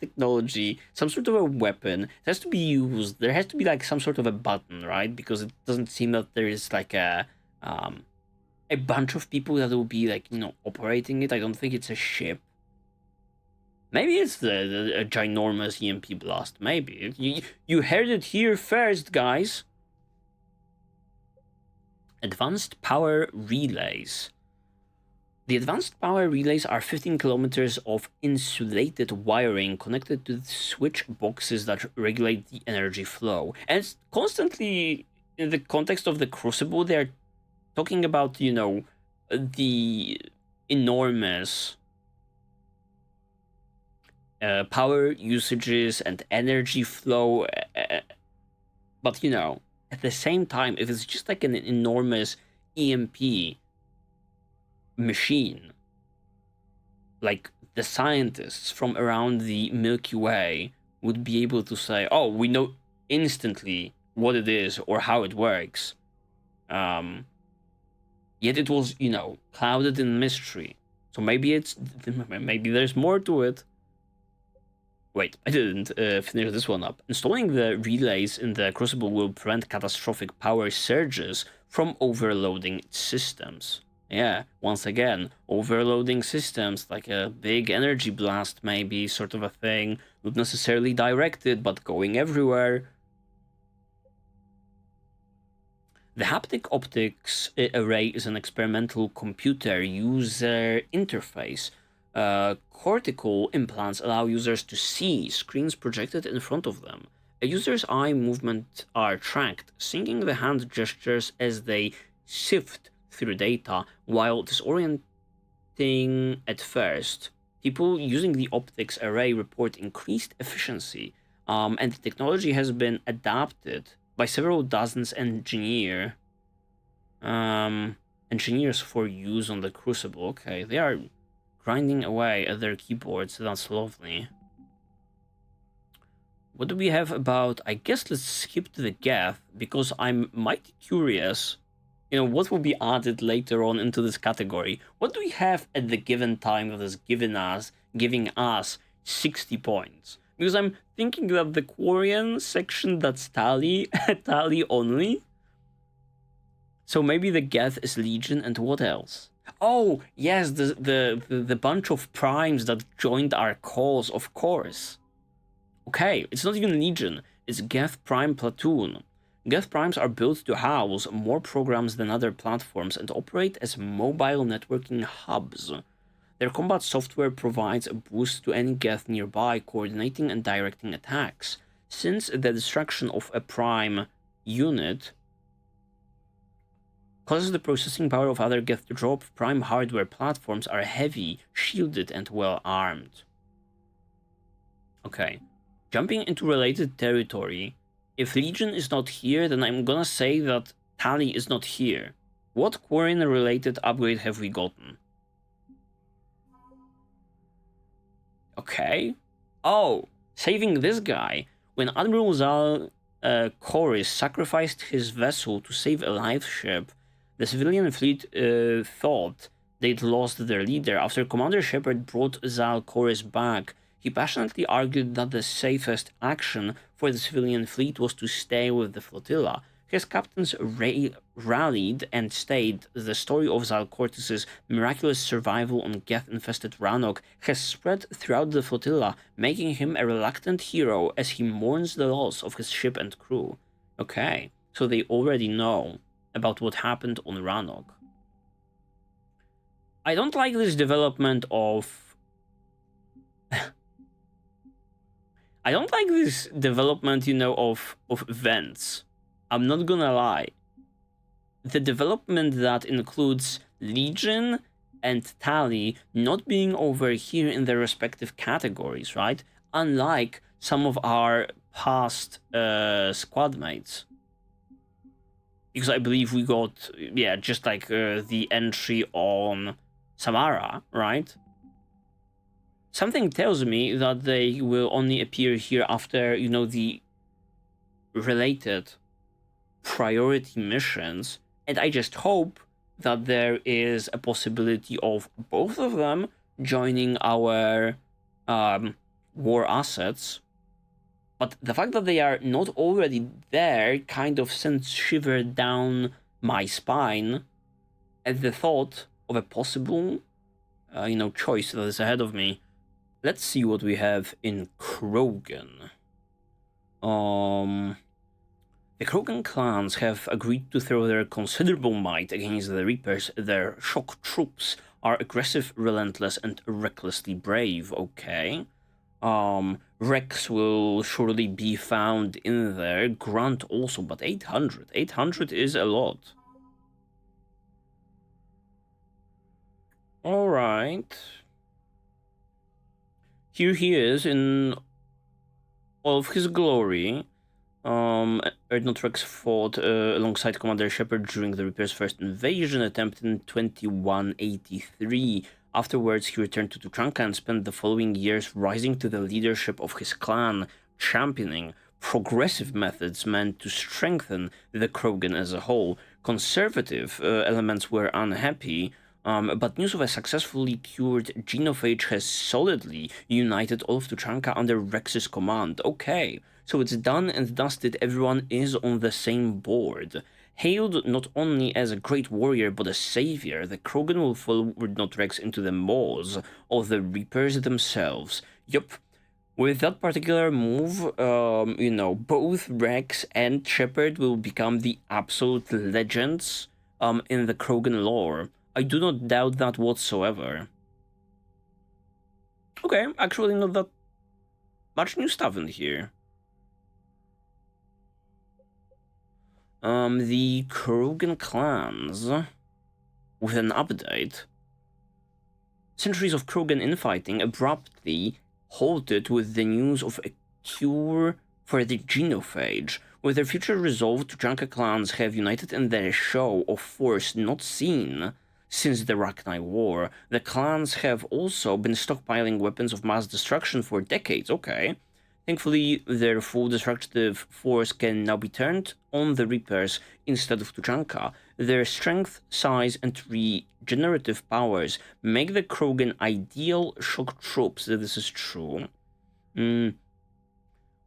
technology, some sort of a weapon. It has to be used. There has to be like some sort of a button, right? Because it doesn't seem that there is like a bunch of people that will be like, you know, operating it. I don't think it's a ship. Maybe it's a ginormous EMP blast. Maybe you heard it here first, guys. Advanced power relays. The advanced power relays are 15 kilometers of insulated wiring connected to the switch boxes that regulate the energy flow. And it's constantly, in the context of the Crucible, they're talking about, you know, the enormous power usages and energy flow. But, you know, at the same time, if it's just like an enormous EMP machine, like the scientists from around the Milky Way would be able to say, oh, we know instantly what it is or how it works. Yet it was, you know, clouded in mystery. So maybe there's more to it. Wait, I didn't finish this one up. Installing the relays in the Crucible will prevent catastrophic power surges from overloading its systems. Yeah, once again, overloading systems, like a big energy blast maybe, sort of a thing. Not necessarily directed, but going everywhere. The haptic optics array is an experimental computer user interface. Cortical implants allow users to see screens projected in front of them. A user's eye movements are tracked, syncing the hand gestures as they sift through data. While disorienting at first, people using the optics array report increased efficiency, and the technology has been adapted by several dozens engineers for use on the Crucible. Okay, they are grinding away at their keyboards. That's lovely. What do we have about... I guess let's skip to the Geth, because I'm mighty curious, you know, what will be added later on into this category. What do we have at the given time that is giving us 60 points? Because I'm thinking that the Quarian section, that's Tali, Tali only. So maybe the Geth is Legion, and what else? Oh, yes, the bunch of primes that joined our cause, of course. Okay, it's not even Legion, it's Geth Prime Platoon. Geth Primes are built to house more programs than other platforms and operate as mobile networking hubs. Their combat software provides a boost to any Geth nearby, coordinating and directing attacks. Since the destruction of a Prime unit causes the processing power of other Geth to drop, Prime hardware platforms are heavy, shielded, and well armed. Okay. Jumping into related territory, if Legion is not here, then I'm gonna say that Tali is not here. What Quarren-related upgrade have we gotten? Okay. Oh, saving this guy. When Admiral Zal Koris sacrificed his vessel to save a life ship, the civilian fleet thought they'd lost their leader. After Commander Shepard brought Zal Koris back, he passionately argued that the safest action for the civilian fleet was to stay with the flotilla. His captains rallied and stayed. The story of Zal Koris' miraculous survival on Geth-infested Rannoch has spread throughout the flotilla, making him a reluctant hero as he mourns the loss of his ship and crew. Okay, so they already know about what happened on Rannoch. I don't like this development of... I don't like this development, of events. I'm not gonna lie. The development that includes Legion and Tali not being over here in their respective categories, right? Unlike some of our past squad mates. Because I believe we got, just like the entry on Samara, right? Something tells me that they will only appear here after, the related priority missions, and I just hope that there is a possibility of both of them joining our war assets. But the fact that they are not already there kind of sends shiver down my spine at the thought of a possible, choice that is ahead of me. Let's see what we have in Krogan. The Krogan clans have agreed to throw their considerable might against the Reapers. Their shock troops are aggressive, relentless, and recklessly brave. Okay. Rex will surely be found in there. Grunt also, but 800. 800 is a lot. Alright. Here he is in all of his glory. Erdnot Rex fought alongside Commander Shepard during the Reaper's first invasion attempt in 2183. Afterwards, he returned to Tuchanka and spent the following years rising to the leadership of his clan, championing progressive methods meant to strengthen the Krogan as a whole. Conservative elements were unhappy, but news of a successfully cured genophage has solidly united all of Tuchanka under Rex's command. Okay, so it's done and dusted, everyone is on the same board. Hailed not only as a great warrior but a savior, the Krogan will follow Erdnot Rex into the maws of the Reapers themselves. Yup. With that particular move, both Rex and Shepard will become the absolute legends in the Krogan lore. I do not doubt that whatsoever. Okay, actually not that much new stuff in here. The Krogan clans, with an update. Centuries of Krogan infighting abruptly halted with the news of a cure for the genophage. With their future resolve, Tuchanka clans have united in their show of force not seen since the Rachni War. The clans have also been stockpiling weapons of mass destruction for decades. Okay. Thankfully, their full destructive force can now be turned on the Reapers instead of Tuchanka. Their strength, size, and regenerative powers make the Krogan ideal shock troops. This is true. We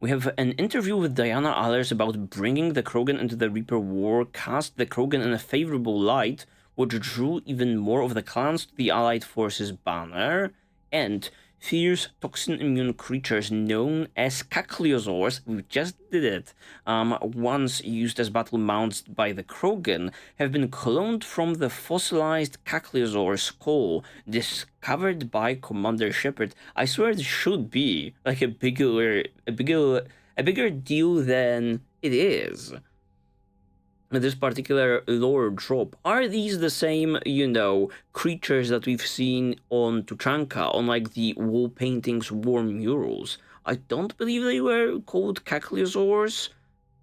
have an interview with Diana Allers about bringing the Krogan into the Reaper War, cast the Krogan in a favorable light, which drew even more of the clans to the Allied forces banner, and fierce toxin-immune creatures known as Caccliosaurs, we just did it, once used as battle mounts by the Krogan, have been cloned from the fossilized Caccliosaur skull discovered by Commander Shepard. I swear this should be like a bigger deal than it is. This particular lore drop. Are these the same, creatures that we've seen on Tuchanka, on like the wall paintings, war murals? I don't believe they were called Caccliosaurs,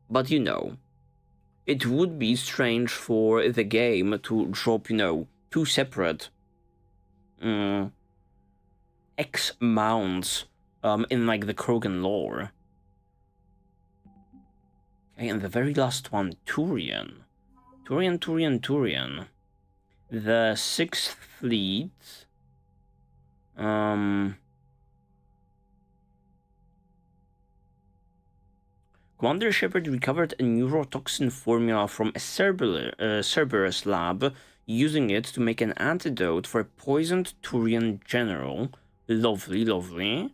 but it would be strange for the game to drop, two separate X-mounts in like the Krogan lore. Okay, and the very last one, Turian. Turian. The 6th Fleet. Commander Shepard recovered a neurotoxin formula from a Cerberus lab, using it to make an antidote for a poisoned Turian general. Lovely. Do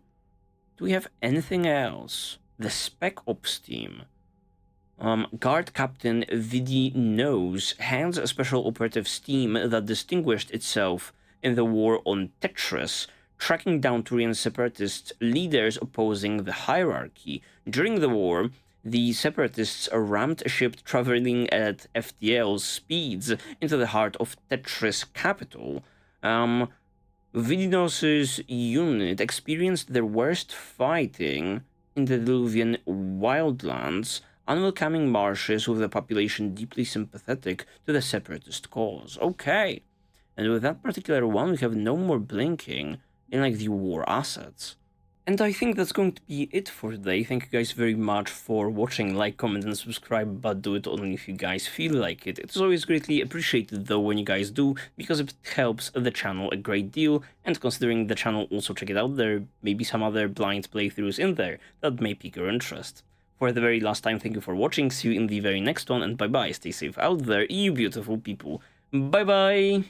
we have anything else? The Spec Ops team. Guard Captain Vidi Nose hands a special operatives team that distinguished itself in the war on Tetris, tracking down Turian separatist leaders opposing the hierarchy. During the war, the separatists rammed a ship traveling at FTL speeds into the heart of Tetris capital. Vidinos's unit experienced their worst fighting in the Diluvian wildlands, unwelcoming marshes with a population deeply sympathetic to the separatist cause. Okay, and with that particular one, we have no more blinking in like the war assets. And I think that's going to be it for today. Thank you guys very much for watching. Like, comment, and subscribe, but do it only if you guys feel like it. It's always greatly appreciated though when you guys do, because it helps the channel a great deal, and considering the channel, also check it out, there may be some other blind playthroughs in there that may pique your interest. For the very last time, thank you for watching, see you in the very next one, and bye bye, stay safe out there, you beautiful people. Bye bye!